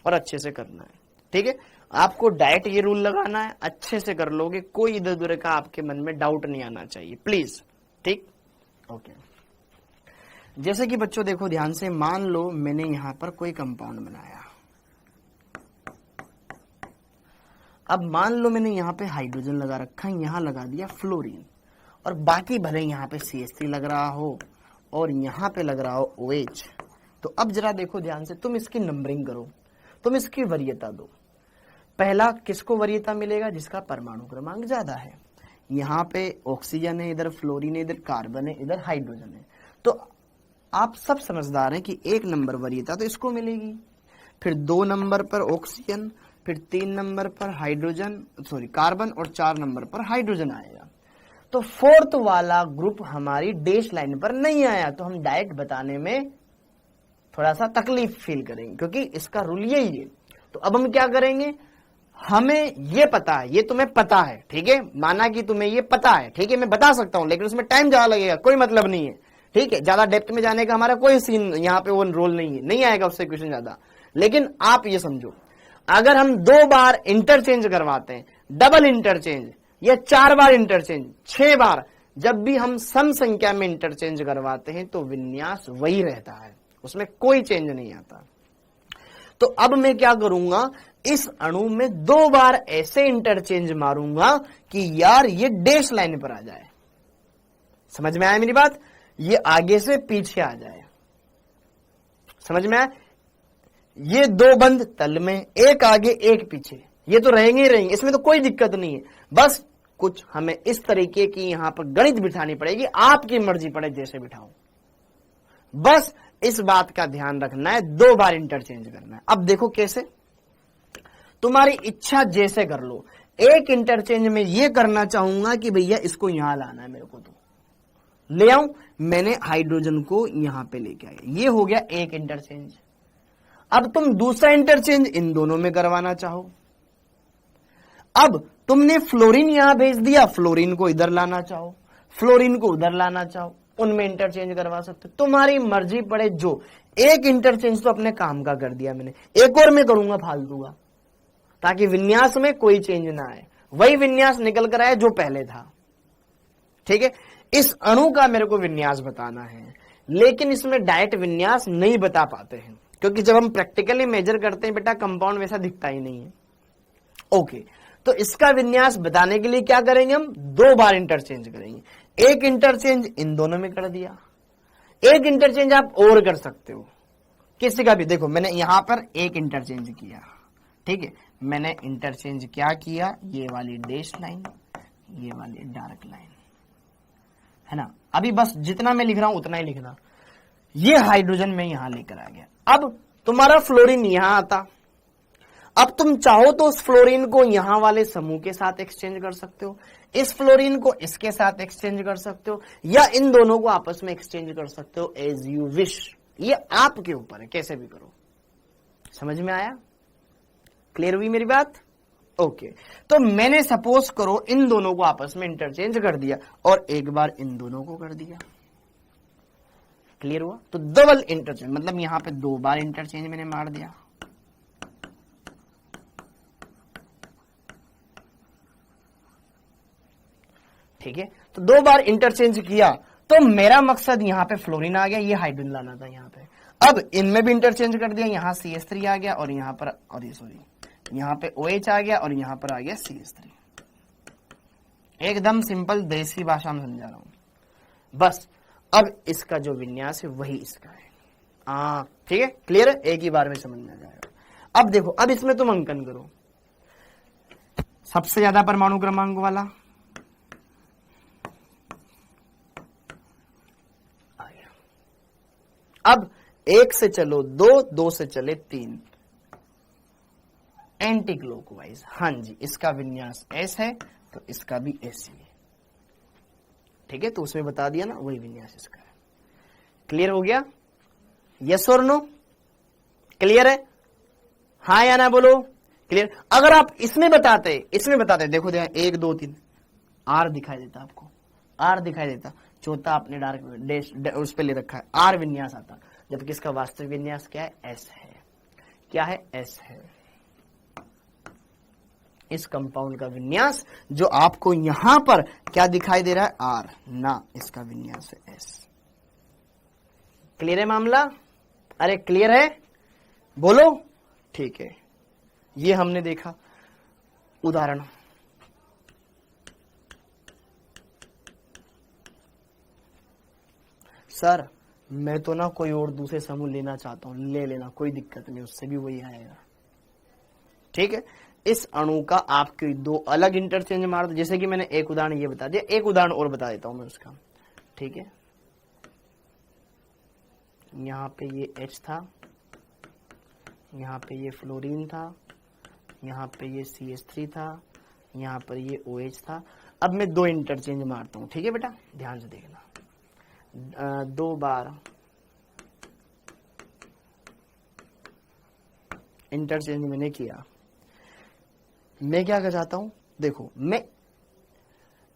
और अच्छे से करना है, ठीक है? आपको डायरेक्ट ये रूल लगाना है, अच्छे से कर लोगे, कोई इधर उधर का आपके मन में डाउट नहीं आना चाहिए प्लीज, ठीक? ओके। जैसे कि बच्चों देखो ध्यान से, मान लो मैंने यहां पर कोई कंपाउंड बनाया। अब मान लो मैंने यहां पे हाइड्रोजन लगा रखा है, यहां लगा दिया फ्लोरीन, और बाकी भले यहां पे CH3 लग रहा हो और यहां पे लग रहा हो OH। तो अब जरा देखो ध्यान से, तुम इसकी नंबरिंग करो, तुम इसकी वरीयता दो। पहला किसको वरीयता मिलेगा? जिसका परमाणु क्रमांक ज्यादा है। यहाँ पे ऑक्सीजन है, इधर फ्लोरीन है, इधर कार्बन है, इधर हाइड्रोजन है। तो आप सब समझदार हैं कि 1 नंबर वरीयता तो इसको मिलेगी, फिर 2 नंबर पर ऑक्सीजन, फिर 3 नंबर पर हाइड्रोजन, सॉरी कार्बन, और 4 नंबर पर हाइड्रोजन आएगा। तो 4th वाला ग्रुप हमारी डैश लाइन पर नहीं आया, तो हम डायरेक्ट बताने में थोड़ा सा तकलीफ फील करेंगे, क्योंकि इसका रूल यही है। तो अब हम क्या करेंगे, हमें ये पता है, ये तुम्हें पता है, ठीक है? माना कि तुम्हें ये पता है, ठीक है? मैं बता सकता हूं, लेकिन उसमें टाइम ज्यादा लगेगा, कोई मतलब नहीं है, ठीक है? ज्यादा डेप्थ में जाने का हमारा कोई सीन यहाँ पे वो रोल नहीं है, नहीं आएगा उससे क्वेश्चन ज्यादा। लेकिन आप ये समझो, अगर हम 2 बार इंटरचेंज करवाते हैं, डबल इंटरचेंज, या 4 बार इंटरचेंज, 6 बार, जब भी हम सम संख्या में इंटरचेंज करवाते हैं तो विन्यास वही रहता है, उसमें कोई चेंज नहीं आता। तो अब मैं क्या करूंगा, इस अणु में 2 बार ऐसे इंटरचेंज मारूंगा कि यार ये डैश लाइन पर आ जाए। समझ में आया मेरी बात? ये आगे से पीछे आ जाए। समझ में आया? ये 2 बंद तल में, एक आगे एक पीछे, ये तो रहेंगे ही रहेंगे, इसमें तो कोई दिक्कत नहीं है। बस कुछ हमें इस तरीके की यहां पर गणित बिठानी पड़ेगी, आपकी मर्जी पड़े जैसे बिठाओ। बस इस बात का ध्यान रखना है, 2 बार इंटरचेंज करना है। अब देखो कैसे, तुम्हारी इच्छा जैसे कर लो। एक इंटरचेंज में ये करना चाहूंगा कि भैया इसको यहां लाना है मेरे को, तो ले आऊं। मैंने हाइड्रोजन को यहां पे लेके आया, ये हो गया एक इंटरचेंज। अब तुम दूसरा इंटरचेंज इन दोनों में करवाना चाहो। अब तुमने फ्लोरीन यहां भेज दिया, फ्लोरीन को इधर लाना चाहो, फ्लोरीन को उधर लाना चाहो, उनमें इंटरचेंज करवा सकते हो, तुम्हारी मर्जी पड़े जो। एक इंटरचेंज तो अपने काम का कर दिया मैंने, एक और मैं करूंगा फालतू का, ताकि विन्यास में कोई चेंज ना आए, वही विन्यास निकल कर आए जो पहले था, ठीक है? इस अणु का मेरे को विन्यास बताना है, लेकिन इसमें डायरेक्ट विन्यास नहीं बता पाते हैं, क्योंकि जब हम प्रैक्टिकली मेजर करते हैं बेटा, कंपाउंड वैसा दिखता ही नहीं है। ओके, तो इसका विन्यास बताने के लिए क्या करेंगे, हम 2 बार इंटरचेंज करेंगे। एक इंटरचेंज इन दोनों में कर दिया, एक इंटरचेंज आप और कर सकते हो किसी का भी। देखो मैंने यहां पर एक इंटरचेंज किया, ठीक है? मैंने इंटरचेंज क्या किया, ये वाली डैश लाइन, ये वाली डार्क लाइन, है ना? अभी बस जितना मैं लिख रहा हूं उतना ही लिखना। ये हाइड्रोजन में यहां लेकर आ गया। अब तुम्हारा फ्लोरीन यहां आता, अब तुम चाहो तो उस फ्लोरीन को यहां वाले समूह के साथ एक्सचेंज कर सकते हो, इस फ्लोरीन को इसके साथ एक्सचेंज कर सकते हो, या इन दोनों को आपस में एक्सचेंज कर सकते हो, एज यू विश। ये आपके ऊपर है, कैसे भी करो। समझ में आया? क्लियर हुई मेरी बात? ओके, तो मैंने सपोज करो इन दोनों को आपस में इंटरचेंज कर दिया और एक बार इन दोनों को कर दिया। क्लियर हुआ? तो डबल इंटरचेंज मतलब यहां पे 2 बार इंटरचेंज मैंने मार दिया। ठीक है, तो 2 बार इंटरचेंज किया तो मेरा मकसद यहाँ पे फ्लोरीन आ गया, ये हाइड्रोजन लाना था यहाँ पे। अब इनमें भी इंटरचेंज कर दिया, यहाँ CH3 आ गया और यहाँ पर, और ये सॉरी यहाँ पे OH आ गया और यहाँ पर आ गया CH3। एकदम सिंपल देसी भाषा में समझा रहा हूं बस। अब इसका जो विन्यास है वही इसका है। ठीक है, क्लियर है, एक ही बार में समझ में आ जाएगा। अब देखो, अब इसमें तुम अंकन करो, सबसे ज्यादा परमाणु क्रमांक वाला आ गया। अब 1 से चलो 2, 2 से चले 3, एंटी क्लॉकवाइज। हाँ जी, इसका विन्यास S है तो इसका भी ऐसे ही है। ठीक है, तो उसमें बता दिया ना, वही विन्यास इसका है। क्लियर हो गया? यस और नो? क्लियर है? हाँ या ना बोलो? क्लियर? अगर आप इसमें बताते देखो 1 2 3 R दिखाई देता, आपको R दिखाई देता, चौथा आपने डार्क डैश उस पे ले रखा है, R विन्यास आता, जबकि इसका वास्तविक विन्यास क्या है? S है। क्या है? S है। इस कंपाउंड का विन्यास जो आपको यहां पर क्या दिखाई दे रहा है? R ना, इसका विन्यास है S। क्लियर है मामला? अरे क्लियर है? बोलो। ठीक है, ये हमने देखा उदाहरण। सर मैं तो ना कोई और दूसरे समूह लेना चाहता हूं, ले लेना, कोई दिक्कत नहीं, उससे भी वही आएगा। ठीक है, इस अणु का आपके 2 अलग इंटरचेंज मार दो, जैसे कि मैंने एक उदाहरण ये बता दिया, एक उदाहरण और बता देता हूं मैं उसका। ठीक है, यहां पे ये H था, यहां पे ये फ्लोरीन था, यहां पे ये CH3 था, यहां पर ये OH था। अब मैं 2 इंटरचेंज मारता हूं। ठीक है बेटा, ध्यान से देखना, 2 बार इंटरचेंज मैंने किया। मैं क्या कर चाहता हूं, देखो मैं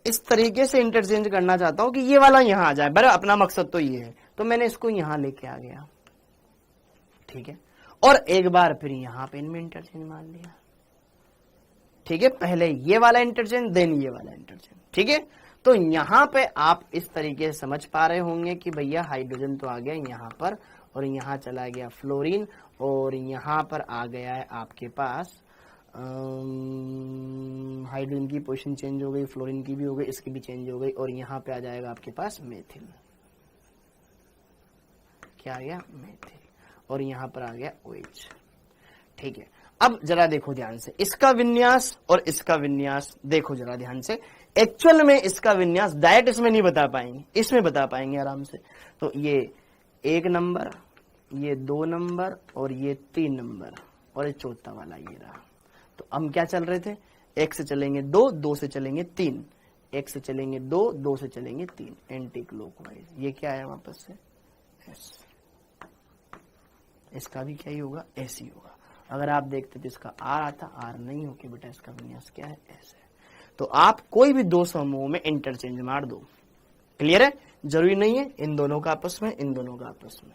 इस तरीके से इंटरचेंज करना चाहता हूं कि ये वाला यहां आ जाए, बराबर, अपना मकसद तो ये है, तो मैंने इसको यहां लेके आ गया। ठीक है, और एक बार फिर यहां पे इनमें इंटरचेंज मान लिया। ठीक है, पहले ये वाला इंटरचेंज, देन ये वाला इंटरचेंज। ठीक है, तो यहां पे आप इस तरीके से समझ पा रहे होंगे कि भैया हाइड्रोजन तो आ गया यहां पर, और यहां चला गया फ्लोरीन, और यहां पर आ गया है आपके पास हाइड्रोजन की पोजीशन चेंज हो गई, फ्लोरीन की भी हो गई, इसकी भी चेंज हो गई, और यहां पे आ जाएगा आपके पास मेथिल। क्या आ गया? मेथिल। और यहां पर आ गया OH। ठीक है, अब जरा देखो ध्यान से, इसका विन्यास और इसका विन्यास देखो जरा ध्यान से। एक्चुअल में इसका विन्यास डायरेक्ट इसमें नहीं बता पाएंगे, इसमें बता पाएंगे आराम से। तो ये 1 नंबर, ये 2 नंबर, और ये 3 नंबर, और ये चौथा वाला ये रहा। तो हम क्या चल रहे थे? 1 से चलेंगे 2, 2 से चलेंगे 3, 1 से चलेंगे 2, 2 से चलेंगे 3, एंटी क्लॉकवाइज। ये क्या है वापस से? S। इसका भी क्या ही होगा? S ही होगा। अगर आप देखते तो इसका R आता, R नहीं होके बेटा इसका विन्यास क्या है? S है। तो आप कोई भी 2 समूह में इंटरचेंज मार दो। क्लियर है? जरूरी नहीं है इन दोनों का आपस में, इन दोनों का आपस में।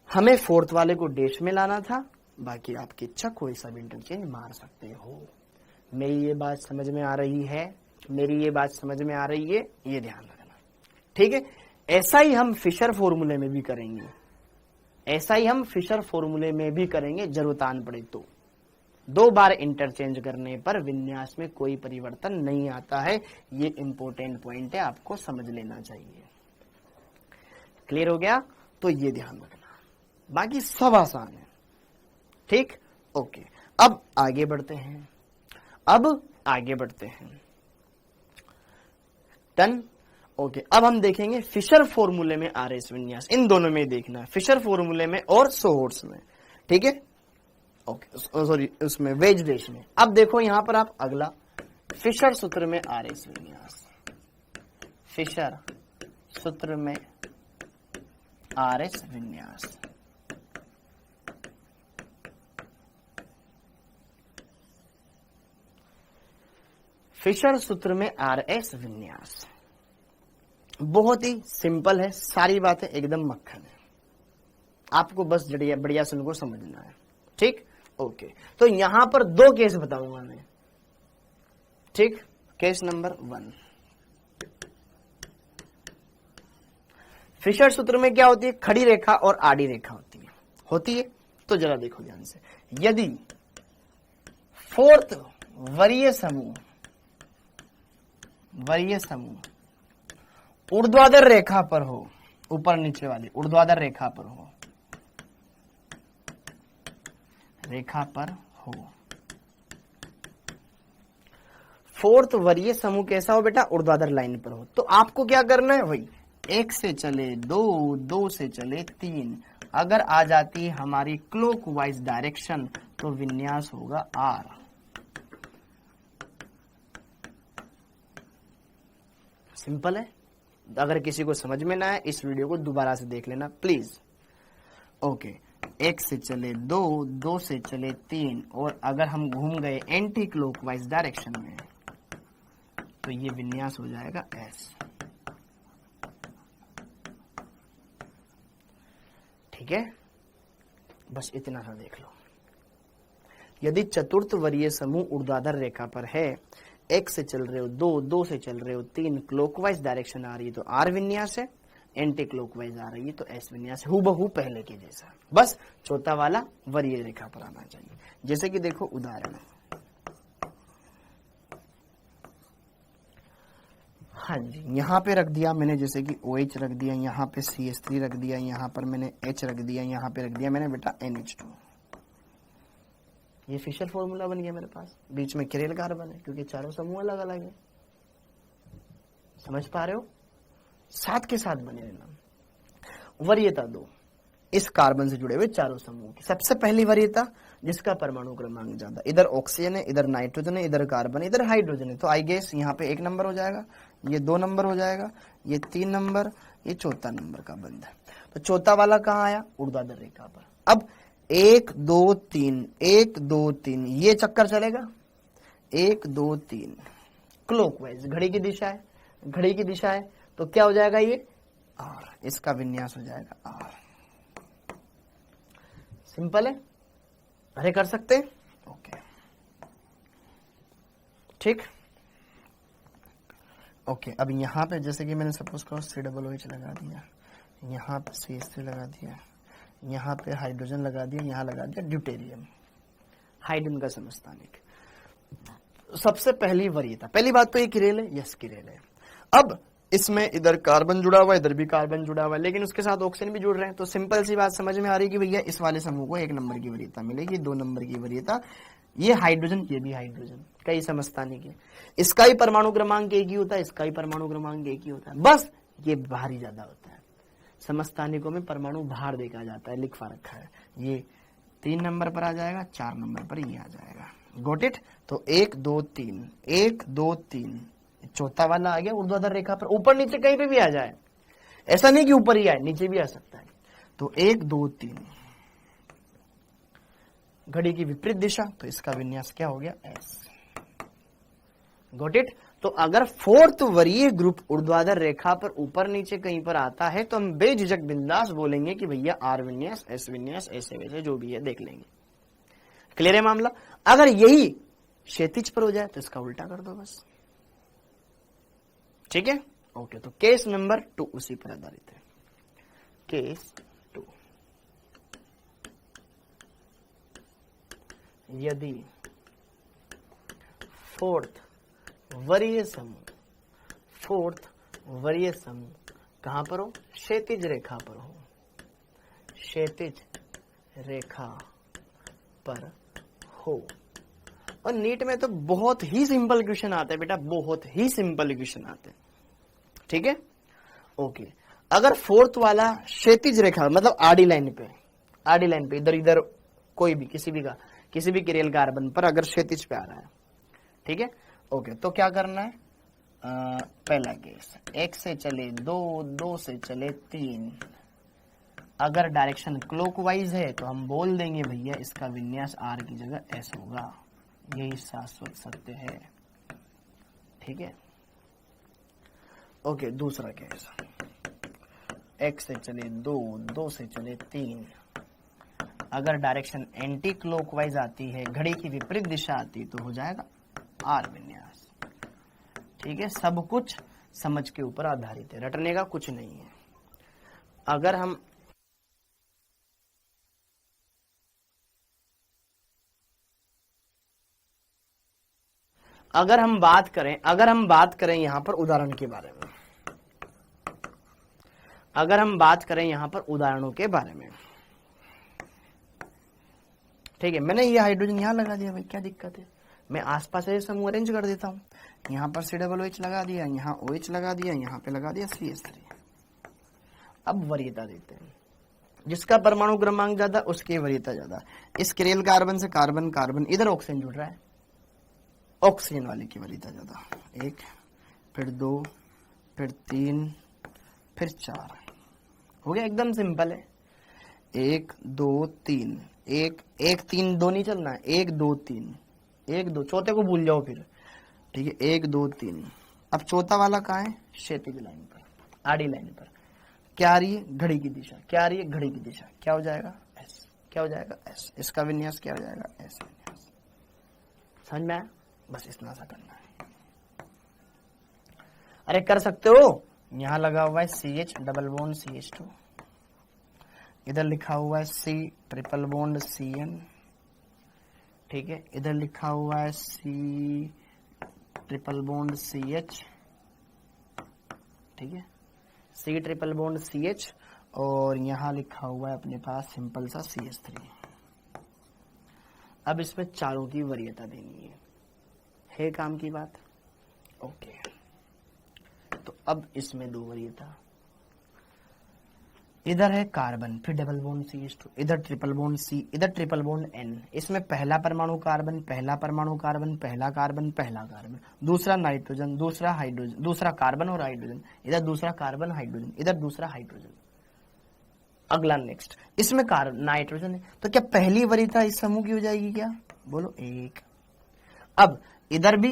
हमें 4th वाले को डैश में लाना था, बाकी आपकी इच्छा, कोई सा भी इंटरचेंज मार सकते हो। मेरी ये बात समझ में आ रही है? मेरी ये बात समझ में आ रही है? ये ध्यान रखना। ठीक है, ऐसा ही हम फिशर फॉर्मूले में भी करेंगे, ऐसा ही हम फिशर फॉर्मूले में भी करेंगे, जरूरत आन पड़े तो। 2 बार इंटरचेंज करने पर विन्यास में कोई परिवर्तन नहीं आता है। ये इंपॉर्टेंट पॉइंट है, आपको समझ लेना चाहिए। क्लियर हो गया? तो ये ध्यान रखना, बाकी सब आसान है। ठीक, ओके। अब आगे बढ़ते हैं, डन। ओके, अब हम देखेंगे फिशर फॉर्मूले में RS विन्यास, इन दोनों में देखना है, फिशर फॉर्मूले में और सोहोर्स में। ठीक है, ओके, सॉरी उसमें वेज डैश में। अब देखो यहां पर आप अगला फिशर सूत्र में RS विन्यास, फिशर सूत्र में RS विन्यास। फिशर सूत्र में RS विन्यास बहुत ही सिंपल है, सारी बातें एकदम मक्खन है, आपको बस बढ़िया से उनको समझना है। ठीक, ओके। तो यहां पर 2 केस बताऊंगा मैं। ठीक, केस नंबर 1, फिशर सूत्र में क्या होती है, खड़ी रेखा और आड़ी रेखा होती है। तो जरा देखो ध्यान से, यदि फोर्थ वरीय समूह ऊर्ध्वाधर रेखा पर हो, ऊपर नीचे वाली ऊर्ध्वाधर रेखा पर हो, फोर्थ वरीय समूह कैसा हो बेटा, ऊर्ध्वाधर लाइन पर हो, तो आपको क्या करना है, वही 1 से चले 2, 2 से चले 3, अगर आ जाती है हमारी क्लॉकवाइज डायरेक्शन तो विन्यास होगा आर। सिंपल है। अगर किसी को समझ में ना आए इस वीडियो को दोबारा से देख लेना प्लीज। ओके, 1 से चले 2, 2 से चले 3, और अगर हम घूम गए एंटी क्लॉकवाइज डायरेक्शन में तो ये विन्यास हो जाएगा एस। ठीक है, बस इतना सा देख लो। यदि चतुर्थ वरीय समूह ऊर्ध्वाधर रेखा पर है, 1 से चल रहे हो 2, 2 से चल रहे हो 3, क्लॉकवाइज डायरेक्शन आ रही है तो आर विन्यास है, एंटी क्लॉकवाइज आ रही है तो एस विन्यास है, हूबहू पहले के जैसा, बस चौथा वाला वरीय रेखा पर आना चाहिए। जैसे कि देखो उदाहरण, हाँ जी, यहाँ पे रख दिया मैंने, जैसे कि OH रख दिया, यहाँ पे CH3 रख दिया, यहाँ पर मैंने H रख दिया, यहाँ पे रख दिया मैंने बेटा NH2। ये फिशर फॉर्मूला बन गया मेरे पास। बीच में किरेल कार्बन है क्योंकि चारों समूह अलग अलग है। समझ पा रहे हो, साथ के साथ बने रहना। वरीयता 2, इस कार्बन से जुड़े हुए चारों समूह की सबसे पहली वरीयता जिसका परमाणु क्रमांक ज्यादा, इधर ऑक्सीजन है, इधर नाइट्रोजन है, इधर कार्बन, इधर हाइड्रोजन है, तो आई गेस यहाँ पे 1 नंबर हो जाएगा, ये 2 नंबर हो जाएगा, ये 3 नंबर, ये चौथा नंबर का बंद है। तो चौथा वाला कहाँ आया, ऊर्ध्वाधर रेखा पर। अब 1 2 3 1 2 3 ये चक्कर चलेगा, 1 2 3 क्लॉकवाइज, घड़ी की दिशा है, तो क्या हो जाएगा ये आर, इसका विन्यास हो जाएगा आर। सिंपल है, अरे कर सकते हैं। ओके ठीक, ओके। अब यहाँ पे जैसे कि मैंने सपोज करो COOH लगा दिया, यहाँ पे CH3 लगा दिया, यहाँ पे हाइड्रोजन लगा दिया, यहाँ लगा दिया ड्यूटेरियम, हाइड्रोजन का समस्थानिक। सबसे पहली वरीयता, पहली बात तो ये किरेल है, यस किरेल है। अब इसमें इधर कार्बन जुड़ा हुआ है, इधर भी कार्बन जुड़ा हुआ है, लेकिन उसके साथ ऑक्सीजन भी जुड़ रहे हैं, तो सिंपल सी बात समझ में आ रही है कि भैया इस वाले समूह को 1 नंबर की वरीयता मिलेगी, 2 नंबर की वरीयता, ये हाइड्रोजन, ये भी हाइड्रोजन, कई समस्थानिक है, इसका ही परमाणु क्रमांक एक ही होता है, इसका ही परमाणु क्रमांक एक ही होता है, बस ये भार ही ज्यादा होता है। समस्थानिकों में परमाणु भार देखा जाता है, लिखवा रखा है, ये 3 नंबर पर आ जाएगा, 4 नंबर पर ये आ जाएगा। Got it. तो 1 2 3 1 2 3 चौथा वाला आ गया ऊर्ध्वाधर रेखा पर, ऊपर नीचे कहीं पे भी आ जाए, ऐसा नहीं कि ऊपर ही आए, नीचे भी आ सकता है। तो 1 2 3 घड़ी की विपरीत दिशा, तो इसका विन्यास क्या हो गया एस। Got it. तो अगर फोर्थ वरीय ग्रुप ऊर्ध्वाधर रेखा पर ऊपर नीचे कहीं पर आता है तो हम बेझिझक बिंदास बोलेंगे कि भैया आर विन्यास, एस विन्यास, ऐसे वैसे जो भी है देख लेंगे। क्लियर है मामला। अगर यही क्षैतिज पर हो जाए तो इसका उल्टा कर दो बस, ठीक है। ओके, तो केस नंबर 2 उसी पर आधारित है। केस 2, यदि फोर्थ वरीय समूह कहां पर हो, क्षैतिज रेखा पर हो, क्षैतिज रेखा पर हो। और नीट में तो बहुत ही सिंपल क्वेश्चन आते हैं बेटा, बहुत ही सिंपल क्वेश्चन आते हैं, ठीक है। ओके, अगर फोर्थ वाला क्षैतिज रेखा मतलब आडी लाइन पे इधर इधर कोई भी किसी भी किरेल कार्बन पर अगर क्षैतिज पे आ रहा है, ठीक है। ओके, तो क्या करना है, पहला केस 1 से चले 2, 2 से चले 3, अगर डायरेक्शन क्लॉकवाइज है तो हम बोल देंगे भैया इसका विन्यास आर की जगह एस होगा, यही शाश्वत सत्य है, ठीक है। ओके, दूसरा केस 1 से चले 2, 2 से चले 3, अगर डायरेक्शन एंटी क्लॉकवाइज आती है, घड़ी की विपरीत दिशा आती है तो हो जाएगा आर विन्यास, ठीक है। सब कुछ समझ के ऊपर आधारित है, रटने का कुछ नहीं है। अगर हम बात करें यहां पर उदाहरण के बारे में, अगर हम बात करें यहां पर उदाहरणों के बारे में, ठीक है, मैंने ये हाइड्रोजन यहां लगा दिया भाई, क्या दिक्कत है, मैं आसपास से समूह अरेंज कर देता हूं, यहां पर COOH लगा दिया, यहां OH लगा दिया, यहां पे लगा दिया CH3। अब वरीयता देखते हैं, जिसका परमाणु क्रमांक ज्यादा उसकी वरीयता ज्यादा। इस किरेल कार्बन से कार्बन कार्बन, इधर ऑक्सीजन जुड़ रहा है, ऑक्सीजन वाले की वरीयता ज्यादा, 1 फिर 2 फिर 3 फिर 4, हो गया, एकदम सिंपल है। 1 2 3, 1 1 3 2 नहीं चलना है, 1 2 3 1 2, चौथे को भूल जाओ फिर, ठीक है, 1 2 3। अब चौथा वाला कहाँ है, क्षैतिज लाइन पर, आड़ी लाइन पर, क्या आ रही है, घड़ी की दिशा, क्या आ रही है, घड़ी की दिशा, क्या हो जाएगा एस, क्या हो जाएगा एस, इसका विन्यास क्या हो जाएगा एस विन्यास। समझ में आया, बस इतना सा करना है। अरे कर सकते हो, यहां लगा हुआ है CH डबल बॉन्ड CH2, इधर लिखा हुआ है C ट्रिपल बॉन्ड CN, ठीक है, इधर लिखा हुआ है C ट्रिपल बॉन्ड CH, ठीक है, C ट्रिपल बॉन्ड CH, और यहां लिखा हुआ है अपने पास सिंपल सा CH3। अब इसमें चारों की वरीयता देनी है काम की बात, ओके। तो अब इसमें 2 वरीयता, इधर है कार्बन, फिर डबल बॉन्ड CH2, इधर ट्रिपल बॉन्ड C, इधर ट्रिपल बॉन्ड N, इसमें पहला परमाणु कार्बन, पहला परमाणु कार्बन, पहला कार्बन, पहला कार्बन, दूसरा नाइट्रोजन, दूसरा हाइड्रोजन, दूसरा कार्बन और हाइड्रोजन, इधर दूसरा कार्बन हाइड्रोजन, इधर दूसरा हाइड्रोजन। अगला नेक्स्ट, इसमें कार्बन नाइट्रोजन है, तो क्या पहली वरीयता इस समूह की हो जाएगी क्या, बोलो 1। अब इधर भी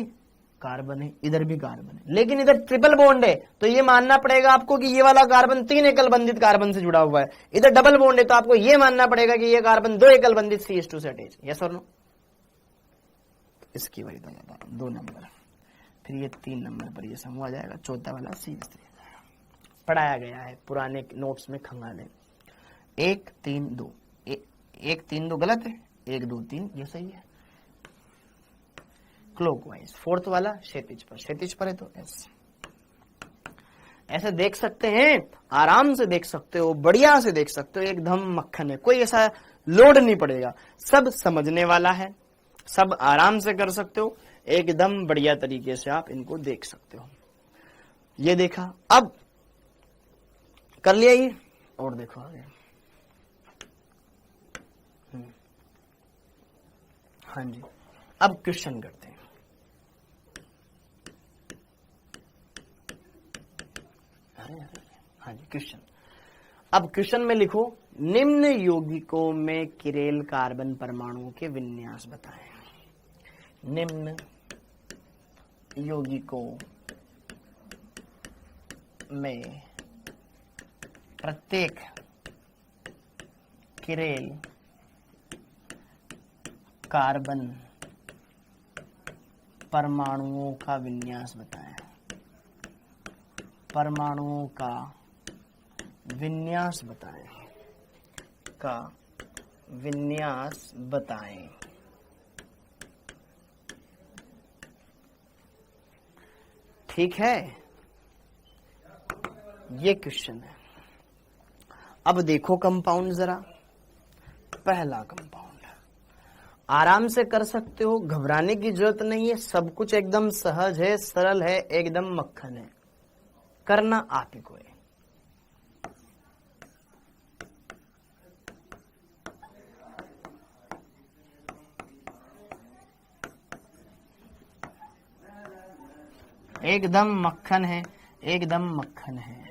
कार्बन है, इधर भी कार्बन है, लेकिन इधर ट्रिपल बॉन्ड है, तो ये मानना पड़ेगा आपको कि ये वाला कार्बन 3 एकल बंधित कार्बन से जुड़ा हुआ है, इधर डबल बॉन्ड है, तो आपको ये मानना पड़ेगा कि ये कार्बन 2 एकल बंधित CH2 से अटैच, यस और नो। इसकी वरीयता ज्यादा, 2 नंबर, फिर ये 3 नंबर पर ये समूह आ जाएगा, चौथा वाला CH3 पढ़ाया गया है पुराने नोट्स में, खंगाले 1 3 2, 1 3 2 गलत है, 1 2 3 ये सही है, क्लॉकवाइज। फोर्थ वाला क्षैतिज पर है तो एस। ऐसे देख सकते हैं, आराम से देख सकते हो, बढ़िया से देख सकते हो, एकदम मक्खन है, कोई ऐसा लोड नहीं पड़ेगा, सब समझने वाला है, सब आराम से कर सकते हो, एकदम बढ़िया तरीके से आप इनको देख सकते हो। ये देखा, अब कर लिया ये, और देखो आगे। हाँ जी, अब क्वेश्चन करते हैं। हाँ जी, क्वेश्चन। अब क्वेश्चन में लिखो, निम्न यौगिकों में किरेल कार्बन परमाणुओं के विन्यास बताएं। निम्न यौगिकों में प्रत्येक किरेल कार्बन परमाणुओं का विन्यास बताएं। परमाणुओं का विन्यास बताएं, का विन्यास बताएं। ठीक है, ये क्वेश्चन है। अब देखो कंपाउंड जरा, पहला कंपाउंड आराम से कर सकते हो, घबराने की जरूरत नहीं है, सब कुछ एकदम सहज है, सरल है, एकदम मक्खन है, करना आप ही को है। एकदम मक्खन है, एकदम मक्खन है।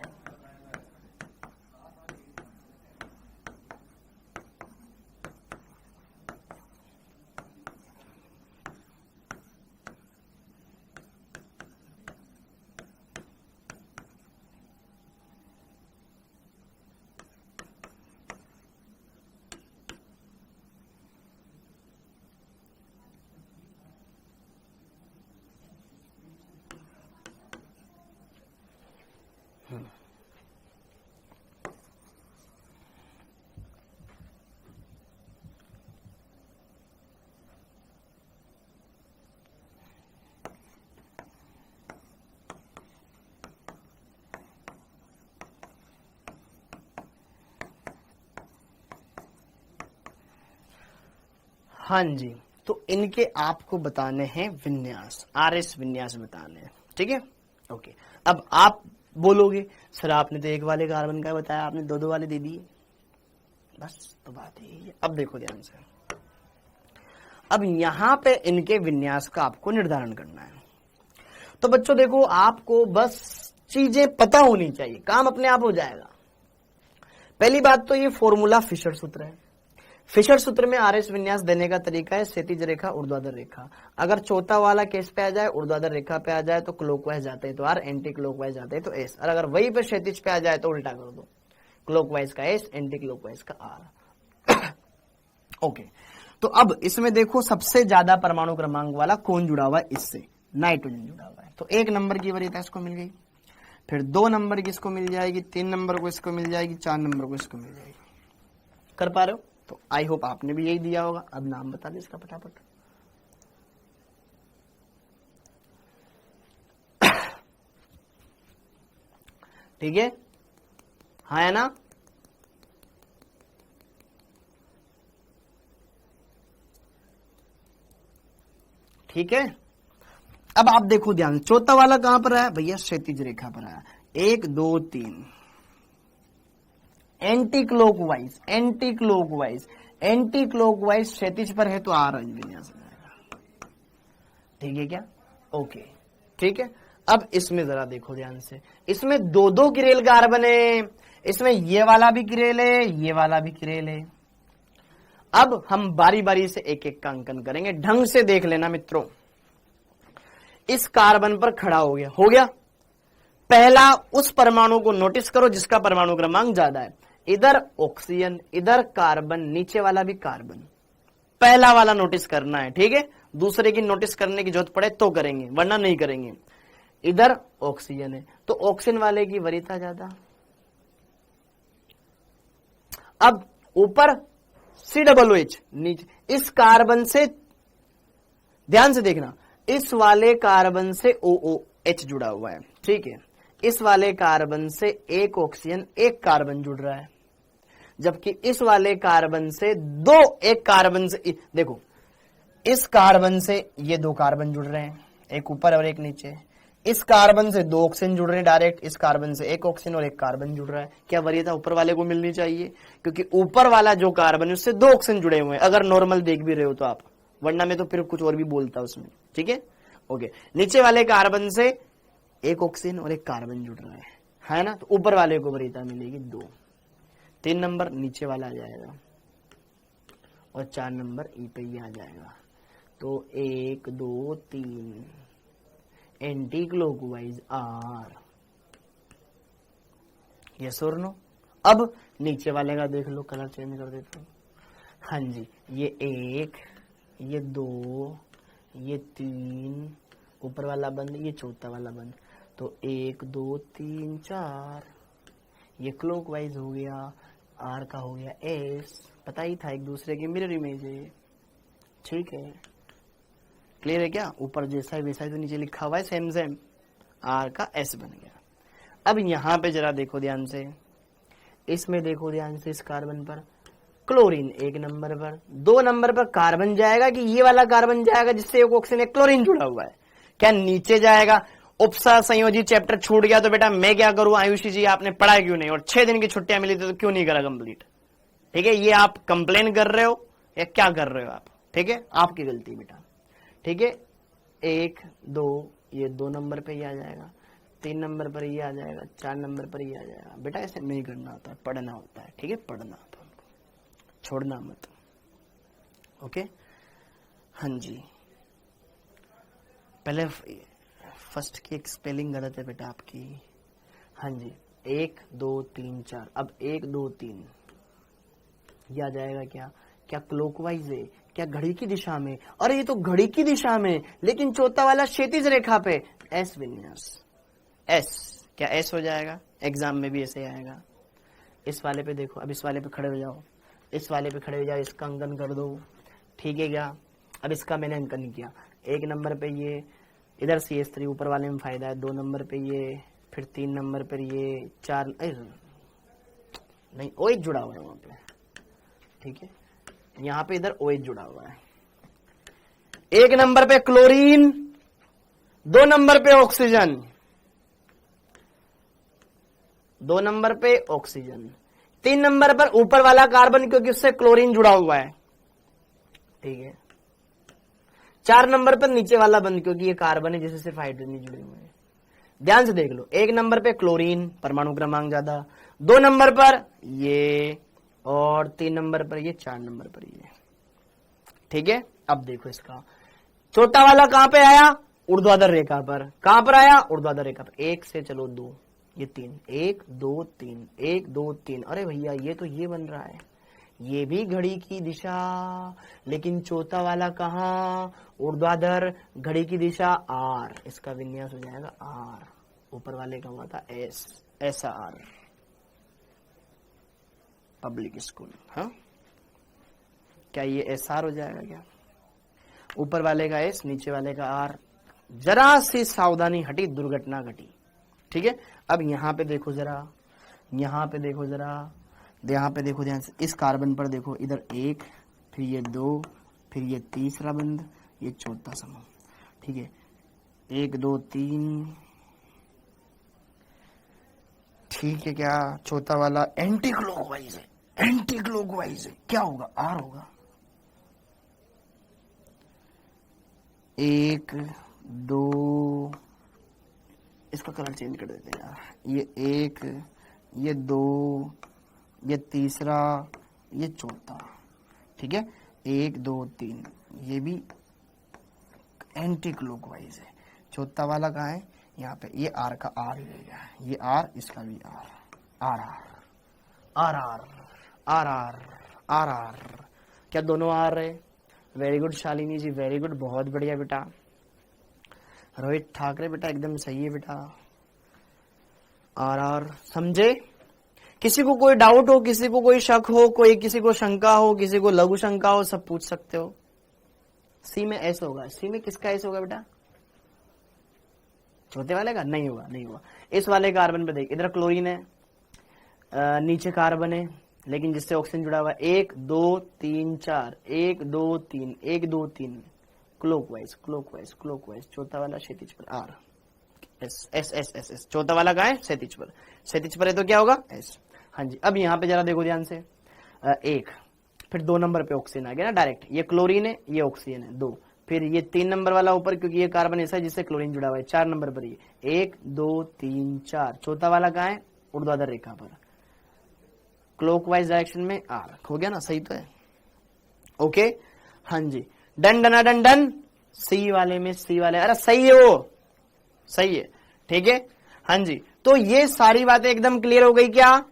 हाँ जी, तो इनके आपको बताने हैं विन्यास, आरएस विन्यास बताने हैं, ठीक है। ओके, अब आप बोलोगे सर आपने तो एक वाले कार्बन का बताया, आपने दो दो वाले दे दिए, बस तो बात यही है। अब देखो ध्यान से, अब यहां पे इनके विन्यास का आपको निर्धारण करना है। तो बच्चों देखो, आपको बस चीजें पता होनी चाहिए, काम अपने आप हो जाएगा। पहली बात तो ये फॉर्मूला फिशर सूत्र है। फिशर सूत्र में आरएस विन्यास देने का तरीका है क्षैतिज रेखा ऊर्ध्वाधर रेखा। अगर चौथा वाला केस पे आ जाए, ऊर्ध्वाधर रेखा पे आ जाए तो क्लॉकवाइज जाते हैं तो आर, एंटी क्लॉकवाइज जाते हैं तो एस, और अगर वही पे क्षैतिज पे आ जाए तो उल्टा कर दो, क्लॉकवाइज का एस, एंटी क्लॉकवाइज का आर। ओके, तो अब इसमें देखो सबसे ज्यादा परमाणु क्रमांक वाला कौन जुड़ा हुआ है, इससे नाइट्रोजन जुड़ा हुआ है। तो 1 नंबर की वरीयता इसको मिल गई, फिर 2 नंबर की इसको मिल जाएगी, 3 नंबर को इसको मिल जाएगी, 4 नंबर को इसको मिल जाएगी। कर पा रहे हो? तो आई होप आपने भी यही दिया होगा। अब नाम बता दे इसका फटाफट। ठीक है, हाँ है ना? ठीक है, अब आप देखो ध्यान, चौथा वाला कहां पर है भैया, क्षैतिज रेखा पर है। 1 2 3 anti clockwise, anti clockwise, anti clockwise क्षैतिज पर है तो आर विन्यास हो जाएगा। ठीक है क्या? ओके, ठीक है। अब इसमें जरा देखो ध्यान से, इसमें 2-2 किरेल कार्बन है, इसमें ये वाला भी किरेल है, ये वाला भी किरेल है। अब हम बारी बारी से एक एक का अंकन करेंगे, ढंग से देख लेना मित्रों। इस कार्बन पर खड़ा हो गया, पहला उस परमाणु को नोटिस करो जिसका परमाणु क्रमांक ज्यादा है। इधर ऑक्सीजन, इधर कार्बन, नीचे वाला भी कार्बन, पहला वाला नोटिस करना है, ठीक है। दूसरे की नोटिस करने की जरूरत पड़े तो करेंगे, वरना नहीं करेंगे। इधर ऑक्सीजन है तो ऑक्सीजन वाले की वरीयता ज्यादा। अब ऊपर COOH, नीचे इस कार्बन से, ध्यान से देखना, इस वाले कार्बन से OOH जुड़ा हुआ है, ठीक है। इस वाले कार्बन से एक ऑक्सीजन, एक कार्बन जुड़ रहा है, जबकि इस वाले कार्बन से एक कार्बन से, देखो इस कार्बन से ये 2 कार्बन जुड़ रहे हैं, एक ऊपर और एक नीचे। इस कार्बन से 2 ऑक्सीजन जुड़ रहे हैं डायरेक्ट, इस कार्बन से एक ऑक्सीजन और एक कार्बन जुड़ रहा है। क्या वरीयता ऊपर वाले को मिलनी चाहिए, क्योंकि ऊपर वाला जो कार्बन है उससे 2 ऑक्सीजन जुड़े हुए हैं, अगर नॉर्मल देख भी रहे हो तो आप, वरना में तो फिर कुछ और भी बोलता उसमें, ठीक है। ओके, नीचे वाले कार्बन से एक ऑक्सीजन और एक कार्बन जुड़ रहा है ना, तो ऊपर वाले को वरीयता मिलेगी 2। 3 नंबर नीचे वाला आ जाएगा और 4 नंबर ई पे ही आ जाएगा। तो 1 2 3 एंटी क्लॉकवाइज आर, यस और नो। अब नीचे वाले का देख लो, कलर चेंज कर देते हैं। हाँ जी, ये 1, ये 2, ये 3, ऊपर वाला बंद, ये चौथा वाला बंद। तो 1 2 3 4, ये क्लॉकवाइज हो गया, आर का हो गया एस, पता ही था एक दूसरे की मिरर इमेज है, ठीक है। क्लियर है क्या? ऊपर जैसा है वैसा ही तो नीचे लिखा हुआ है, सेम सेम, आर का एस बन गया। अब यहां पे जरा देखो ध्यान से, इसमें देखो ध्यान से, इस कार्बन पर क्लोरीन 1 नंबर पर, 2 नंबर पर कार्बन जाएगा कि ये वाला कार्बन जाएगा जिससे एक ऑक्सीजन एक क्लोरीन जुड़ा हुआ है, क्या नीचे जाएगा? उपसा संयोजी चैप्टर छूट गया तो बेटा मैं क्या करूं, आयुषी जी आपने पढ़ा क्यों नहीं, और 6 दिन की छुट्टियां मिली थी तो क्यों नहीं करा कंप्लीट, ठीक है। ये आप कंप्लेन कर रहे हो या क्या कर रहे हो आप, ठीक है, आपकी गलती बेटा, ठीक है। 1 2, ये 2 नंबर पे ही आ जाएगा, 3 नंबर पर ये आ जाएगा, 4 नंबर पर ये आ जाएगा। बेटा ऐसे नहीं करना होता है, पढ़ना होता है, ठीक है, पढ़ना होता है, छोड़ना मत, ओके। हाँ जी, पहले फर्स्ट की एक स्पेलिंग गलत है बेटा आपकी। हाँ जी, 1 2 3 4, अब 1 2 3 यह आ जाएगा क्या? क्या क्लॉकवाइज है, क्या घड़ी की दिशा में? अरे ये तो घड़ी की दिशा में, लेकिन चौथा वाला क्षैतिज रेखा पे, एस विन्यास, एस, क्या एस हो जाएगा? एग्जाम में भी ऐसे आएगा। इस वाले पे देखो, अब इस वाले पे खड़े हो जाओ, इस वाले पे खड़े हो जाओ, इसका अंकन कर दो, ठीक है क्या? अब इसका मैंने अंकन किया, 1 नंबर पे ये, इधर CH3 ऊपर वाले में फायदा है, 2 नंबर पे ये, फिर 3 नंबर पर ये, 4 नहीं OH जुड़ा हुआ है वहां पे, ठीक है, यहाँ पे इधर OH जुड़ा हुआ है, एक नंबर पे क्लोरीन, 2 नंबर पे ऑक्सीजन, 2 नंबर पे ऑक्सीजन, 3 नंबर पर ऊपर वाला कार्बन क्योंकि उससे क्लोरीन जुड़ा हुआ है, ठीक है। 4 नंबर पर नीचे वाला बंद क्योंकि ये कार्बन है जिससे सिर्फ हाइड्रोजन जुड़े हुए हैं। ध्यान से देख लो, 1 नंबर पे क्लोरीन परमाणु क्रमांक ज्यादा, 2 नंबर पर ये, और 3 नंबर पर ये, 4 नंबर पर ये, ठीक है। अब देखो इसका छोटा वाला कहां पे आया, ऊर्ध्वाधर रेखा पर। कहां पर आया, ऊर्ध्वाधर रेखा पर। 1 से चलो 2, ये 3, 1 2 3, 1 2 3। अरे भैया ये तो ये बन रहा है, ये भी घड़ी की दिशा, लेकिन चौथा वाला कहां, ऊर्ध्वाधर, घड़ी की दिशा आर, इसका विन्यास हो जाएगा आर। ऊपर वाले का हुआ था एस, ऐसा आर, पब्लिक स्कूल। हाँ, क्या ये एस आर हो जाएगा क्या? ऊपर वाले का एस, नीचे वाले का आर। जरा सी सावधानी हटी, दुर्घटना घटी, ठीक है। अब यहां पे देखो जरा, यहां पे देखो जरा, यहां पे देखो ध्यान से, इस कार्बन पर देखो, इधर 1, फिर ये 2, फिर ये तीसरा बंद, ये चौथा समूह, ठीक है। 1 2 3, ठीक है। क्या चौथा वाला एंटी क्लॉकवाइज है, एंटी क्लॉकवाइज है, क्या होगा, आर होगा। 1 2, इसका कलर चेंज कर देते हैं यार। ये 1, ये 2, ये तीसरा, ये चौथा, ठीक है। 1 2 3, ये भी एंटी क्लॉकवाइज है। चौथा वाला कहाँ है, यहाँ पे। ये आर का आर ही रहेगा, ये आर, इसका भी R, R R R R R R R R. क्या दोनों आर रहे? Very good Shalini ji, very good, बहुत बढ़िया बेटा। रोहित ठाकरे बेटा एकदम सही है बेटा, आर आर। समझे? किसी को कोई डाउट हो, किसी को कोई शक हो, कोई किसी को शंका हो, किसी को लघु शंका हो, सब पूछ सकते हो। सी में एस होगा, सी में किसका एस होगा बेटा? चौथे वाले का नहीं होगा, नहीं होगा। इस वाले कार्बन पे देख, इधर क्लोरीन है, नीचे कार्बन है, लेकिन जिससे ऑक्सीजन जुड़ा हुआ है। 1 2 3 4, 1 2 3, 1 2 3, क्लॉकवाइज क्लॉकवाइज क्लॉकवाइज। चौथा वाला क्षैतिज पर, R, S S S S S. चौथा वाला कहाँ है? क्षैतिज पर, क्षैतिज पर है तो क्या होगा? एस। हाँ जी। अब यहाँ पे जरा देखो ध्यान से, 1, फिर 2 नंबर पे ऑक्सीजन आ गया ना डायरेक्ट, ये क्लोरीन है, ये ऑक्सीजन है, 2, फिर ये 3 नंबर वाला ऊपर क्योंकि ये कार्बन ऐसा है जिससे क्लोरीन जुड़ा हुआ है, 4 नंबर पर ये 1 2 3 4। चौथा वाला कहाँ है? ऊर्ध्वाधर रेखा पर, क्लॉकवाइज डायरेक्शन में, आर। हो गया ना? सही तो है? ओके, हाँ जी। Done done done done. C वाले में, सी वाले, अरे सही है वो, सही है, ठीक है। हाँ जी, तो ये सारी बातें एकदम क्लियर हो गई क्या?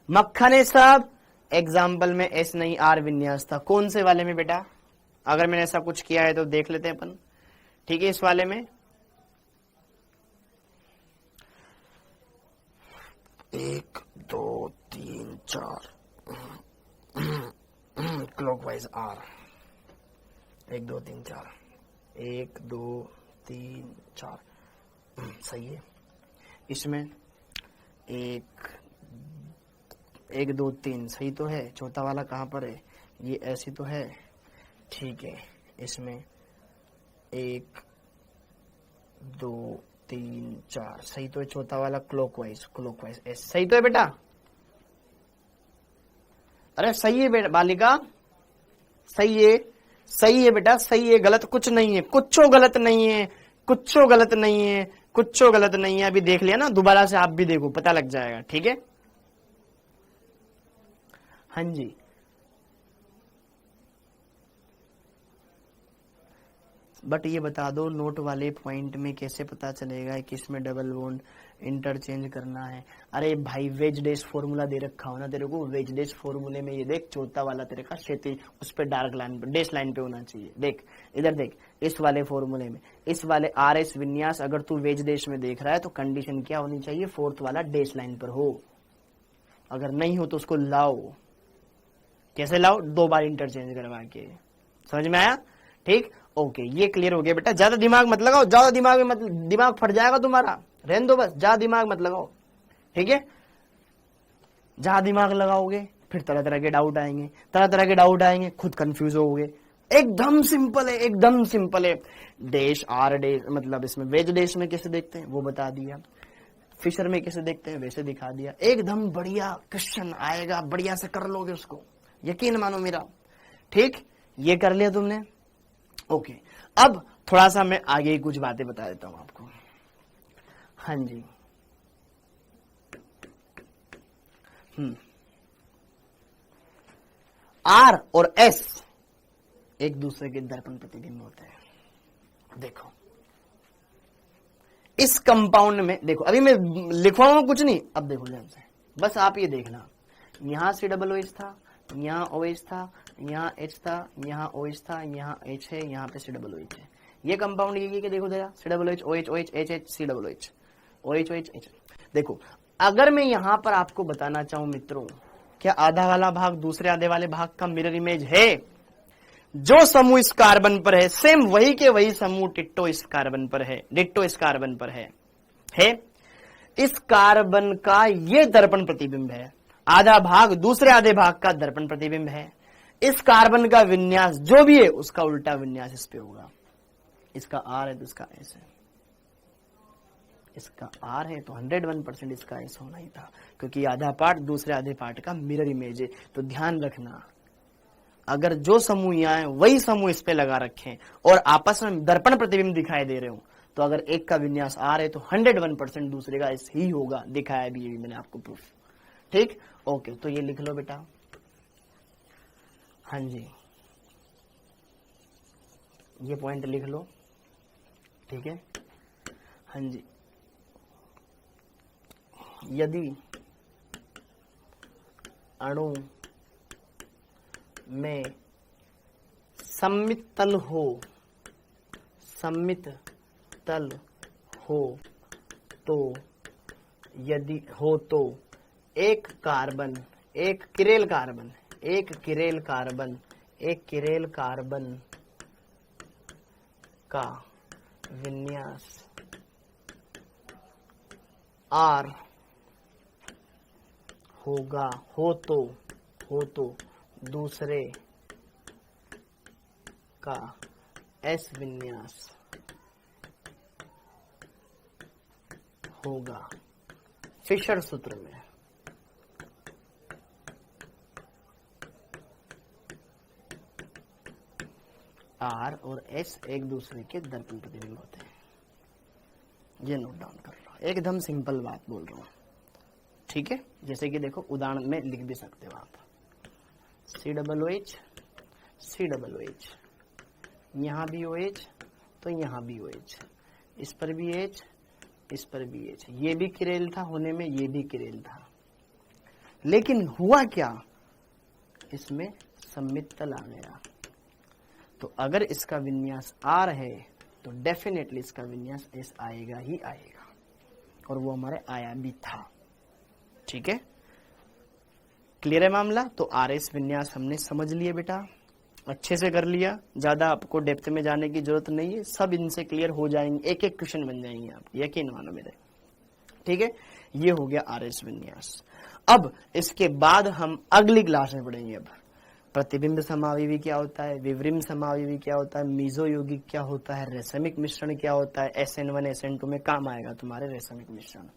मक्खन है सब। एग्जाम्पल में एस नहीं आर विन्यास था। कौन से वाले में बेटा? अगर मैंने ऐसा कुछ किया है तो देख लेते हैं अपन, ठीक है। इस वाले में 1 2 3 4, क्लॉकवाइज आर, 1 2 3 4, 1 2 3 4, सही है। इसमें 1 2 3 सही तो है। चौथा वाला कहाँ पर है? ये ऐसी तो है, ठीक है। इसमें 1 2 3 4 सही तो है। चौथा वाला क्लॉकवाइज क्लॉकवाइज एस, सही तो है बेटा? अरे सही है बेटा बालिका, सही है, सही है बेटा, सही है। गलत कुछ नहीं है, कुछ गलत नहीं है, कुछ गलत नहीं है, कुछ गलत नहीं है। अभी देख लिया ना, दोबारा से आप भी देखो, पता लग जाएगा, ठीक है। हाँ जी, बट ये बता दो, नोट वाले पॉइंट में कैसे पता चलेगा किस में डबल बॉन्ड इंटरचेंज करना है? अरे भाई, वेज डैश फॉर्मूला दे रखा हो ना तेरे को। वेज डैश फॉर्मूले में ये देख, चौथा वाला तेरे का क्षैतिज, उस पर डार्क लाइन पे, डैश लाइन पे होना चाहिए। देख इधर देख, इस वाले फॉर्मूले में, इस वाले आर एस विन्यास अगर तू वेज डैश में देख रहा है तो कंडीशन क्या होनी चाहिए? फोर्थ वाला डैश लाइन पर हो। अगर नहीं हो तो उसको लाओ। कैसे लाओ? 2 बार इंटरचेंज करवा के। समझ में आया? ठीक, ओके, ये क्लियर हो गया बेटा। ज्यादा दिमाग मत लगाओ, ज्यादा दिमाग में मत, दिमाग फट जाएगा तुम्हारा, रहने दो बस, ज्यादा दिमाग मत लगाओ, ठीक है। ज्यादा दिमाग लगाओगे फिर तरह तरह के डाउट आएंगे, तरह तरह के डाउट आएंगे, खुद कंफ्यूज होगे, एकदम सिंपल है, एकदम सिंपल है। डैश आर डैश मतलब इसमें वेज डैश में कैसे देखते हैं वो बता दिया, फिशर में कैसे देखते हैं वैसे दिखा दिया। एकदम बढ़िया क्वेश्चन आएगा, बढ़िया से कर लोगे उसको, यकीन मानो मेरा। ठीक, ये कर लिया तुमने, ओके। अब थोड़ा सा मैं आगे कुछ बातें बता देता हूं आपको। हाँ जी, आर और एस एक दूसरे के दर्पण प्रतिबिंब होते हैं। देखो इस कंपाउंड में, देखो अभी मैं लिखवाऊंगा कुछ नहीं, अब देखो ध्यान से, बस आप ये देखना, यहां COOH था, यहाँ OH था, यहाँ H था, यहाँ OH था, यहाँ H है, यहाँ पे COOH है। ये कंपाउंड ये कि देखो जरा, COOH OH OH H H COOH OH OH H। देखो अगर मैं यहां पर आपको बताना चाहूं मित्रों, क्या आधा वाला भाग दूसरे आधे वाले भाग का मिरर इमेज है? जो समूह इस कार्बन पर है सेम वही के वही समूह डिट्टो इस कार्बन पर है, डिट्टो इस कार्बन पर है। इस कार्बन का ये दर्पण प्रतिबिंब है, आधा भाग दूसरे आधे भाग का दर्पण प्रतिबिंब है। इस कार्बन का विन्यास जो भी है उसका उल्टा विन्यास इस पे होगा। इसका आर है तो इसका एस है, इसका आर है तो 101% इसका एस होना ही था, क्योंकि आधा पार्ट दूसरे आधे पार्ट का मिरर इमेज है। तो ध्यान रखना, अगर जो समूह यहाँ है वही समूह इस पे लगा रखें और आपस में दर्पण प्रतिबिंब दिखाई दे रहे हो, तो अगर एक का विन्यास आर है तो 101% दूसरे का एस ही होगा। दिखाया भी मैंने आपको प्रूफ। ठीक, ओके, तो ये लिख लो बेटा। हाँ जी, ये पॉइंट लिख लो, ठीक है। हाँ जी, यदि अणु में सममित तल हो, सममित तल हो तो, यदि हो तो एक कार्बन, एक किरेल कार्बन, एक किरेल कार्बन, एक किरेल कार्बन का विन्यास आर होगा, हो तो दूसरे का एस विन्यास होगा। फिशर सूत्र में आर और एस एक दूसरे के दर्पण प्रतिबिंब होते हैं। ये नोट डाउन कर लो, एकदम सिंपल बात बोल रहा हूं, ठीक है। जैसे कि देखो उदाहरण में लिख भी सकते हो आप, COOH COOH, यहां भी OH तो यहां भी OH, इस पर भी H, इस पर भी H। ये भी किरेल था होने में, ये भी किरेल था, लेकिन हुआ क्या, इसमें सममित तल आ गया। तो अगर इसका विन्यास R है तो डेफिनेटली इसका विन्यास S आएगा ही आएगा, और वो हमारे आया भी था। ठीक है, क्लियर है मामला। तो RS विन्यास हमने समझ लिए बेटा, अच्छे से कर लिया, ज्यादा आपको डेप्थ में जाने की जरूरत नहीं है, सब इनसे क्लियर हो जाएंगे, एक एक क्वेश्चन बन जाएंगे आप, यकीन मानो मेरे। ठीक है, ये हो गया RS विन्यास। अब इसके बाद हम अगली क्लास में पढ़ेंगे। अब प्रतिबिंब समावयवी क्या होता है, विवरिम समावयवी क्या होता है, मीजो यौगिक क्या होता है, रेशमिक मिश्रण क्या होता है, SN1 SN2 में काम आएगा तुम्हारे रेशमिक मिश्रण।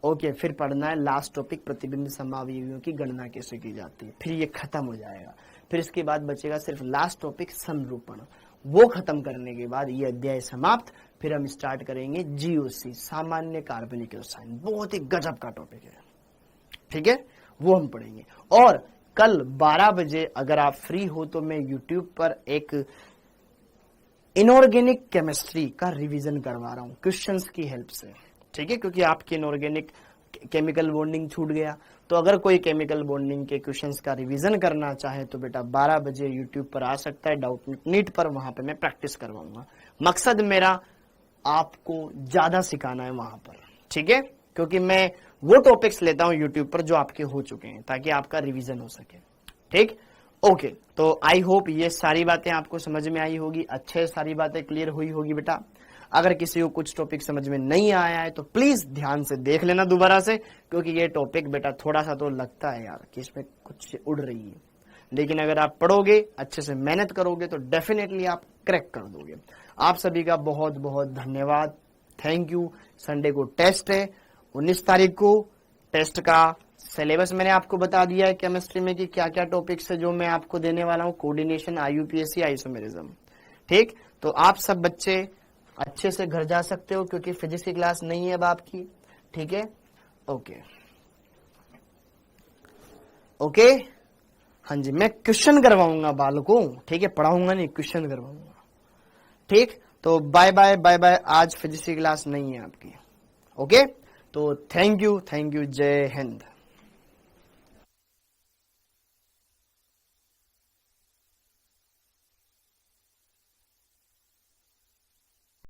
ओके, फिर पढ़ना है लास्ट टॉपिक, प्रतिबिंब समावयवियों की गणना कैसे की जाती है, फिर ये खत्म हो जाएगा। फिर इसके बाद बचेगा सिर्फ लास्ट टॉपिक समरूपण, वो खत्म करने के बाद ये अध्याय समाप्त। फिर हम स्टार्ट करेंगे GOC, सामान्य कार्बनिक रसायन, बहुत ही गजब का टॉपिक है। ठीक है, वो हम पढ़ेंगे। और कल 12 बजे अगर आप फ्री हो तो मैं YouTube पर एक इनऑर्गेनिक केमिस्ट्री का रिवीजन करवा रहा हूं क्वेश्चंस की हेल्प से। ठीक है, क्योंकि आपकी इनऑर्गेनिक केमिकल बॉन्डिंग छूट गया, तो अगर कोई केमिकल बॉन्डिंग के क्वेश्चंस का रिवीजन करना चाहे तो बेटा 12 बजे YouTube पर आ सकता है, डाउटनेट पर, वहां पे मैं प्रैक्टिस करवाऊंगा। मकसद मेरा आपको ज्यादा सिखाना है वहां पर। ठीक है, क्योंकि मैं वो टॉपिक्स लेता हूं YouTube पर जो आपके हो चुके हैं, ताकि आपका रिवीजन हो सके। ठीक, ओके। तो आई होप ये सारी बातें आपको समझ में आई होगी, अच्छे सारी बातें क्लियर हुई होगी बेटा। अगर किसी को कुछ टॉपिक समझ में नहीं आया है तो प्लीज ध्यान से देख लेना दोबारा से, क्योंकि ये टॉपिक बेटा थोड़ा सा तो लगता है यार कि इसमें कुछ उड़ रही है, लेकिन अगर आप पढ़ोगे, अच्छे से मेहनत करोगे तो डेफिनेटली आप क्रैक कर दोगे। आप सभी का बहुत बहुत धन्यवाद, थैंक यू। संडे को टेस्ट है 19 तारीख को। टेस्ट का सिलेबस मैंने आपको बता दिया है केमिस्ट्री में कि क्या क्या टॉपिक्स है जो मैं आपको देने वाला हूँ, कोऑर्डिनेशन, आईयूपीएसी, आइसोमेरिज्म। ठीक, तो आप सब बच्चे अच्छे से घर जा सकते हो क्योंकि फिजिक्स की क्लास नहीं है अब आपकी। ठीक है, ओके ओके। हाँ जी, मैं क्वेश्चन करवाऊंगा बालकों, ठीक है, पढ़ाऊंगा नहीं, क्वेश्चन करवाऊंगा। ठीक, तो बाय बाय बाय बाय, आज फिजिक्स की क्लास नहीं है आपकी। ओके, तो थैंक यू, जय हिंद।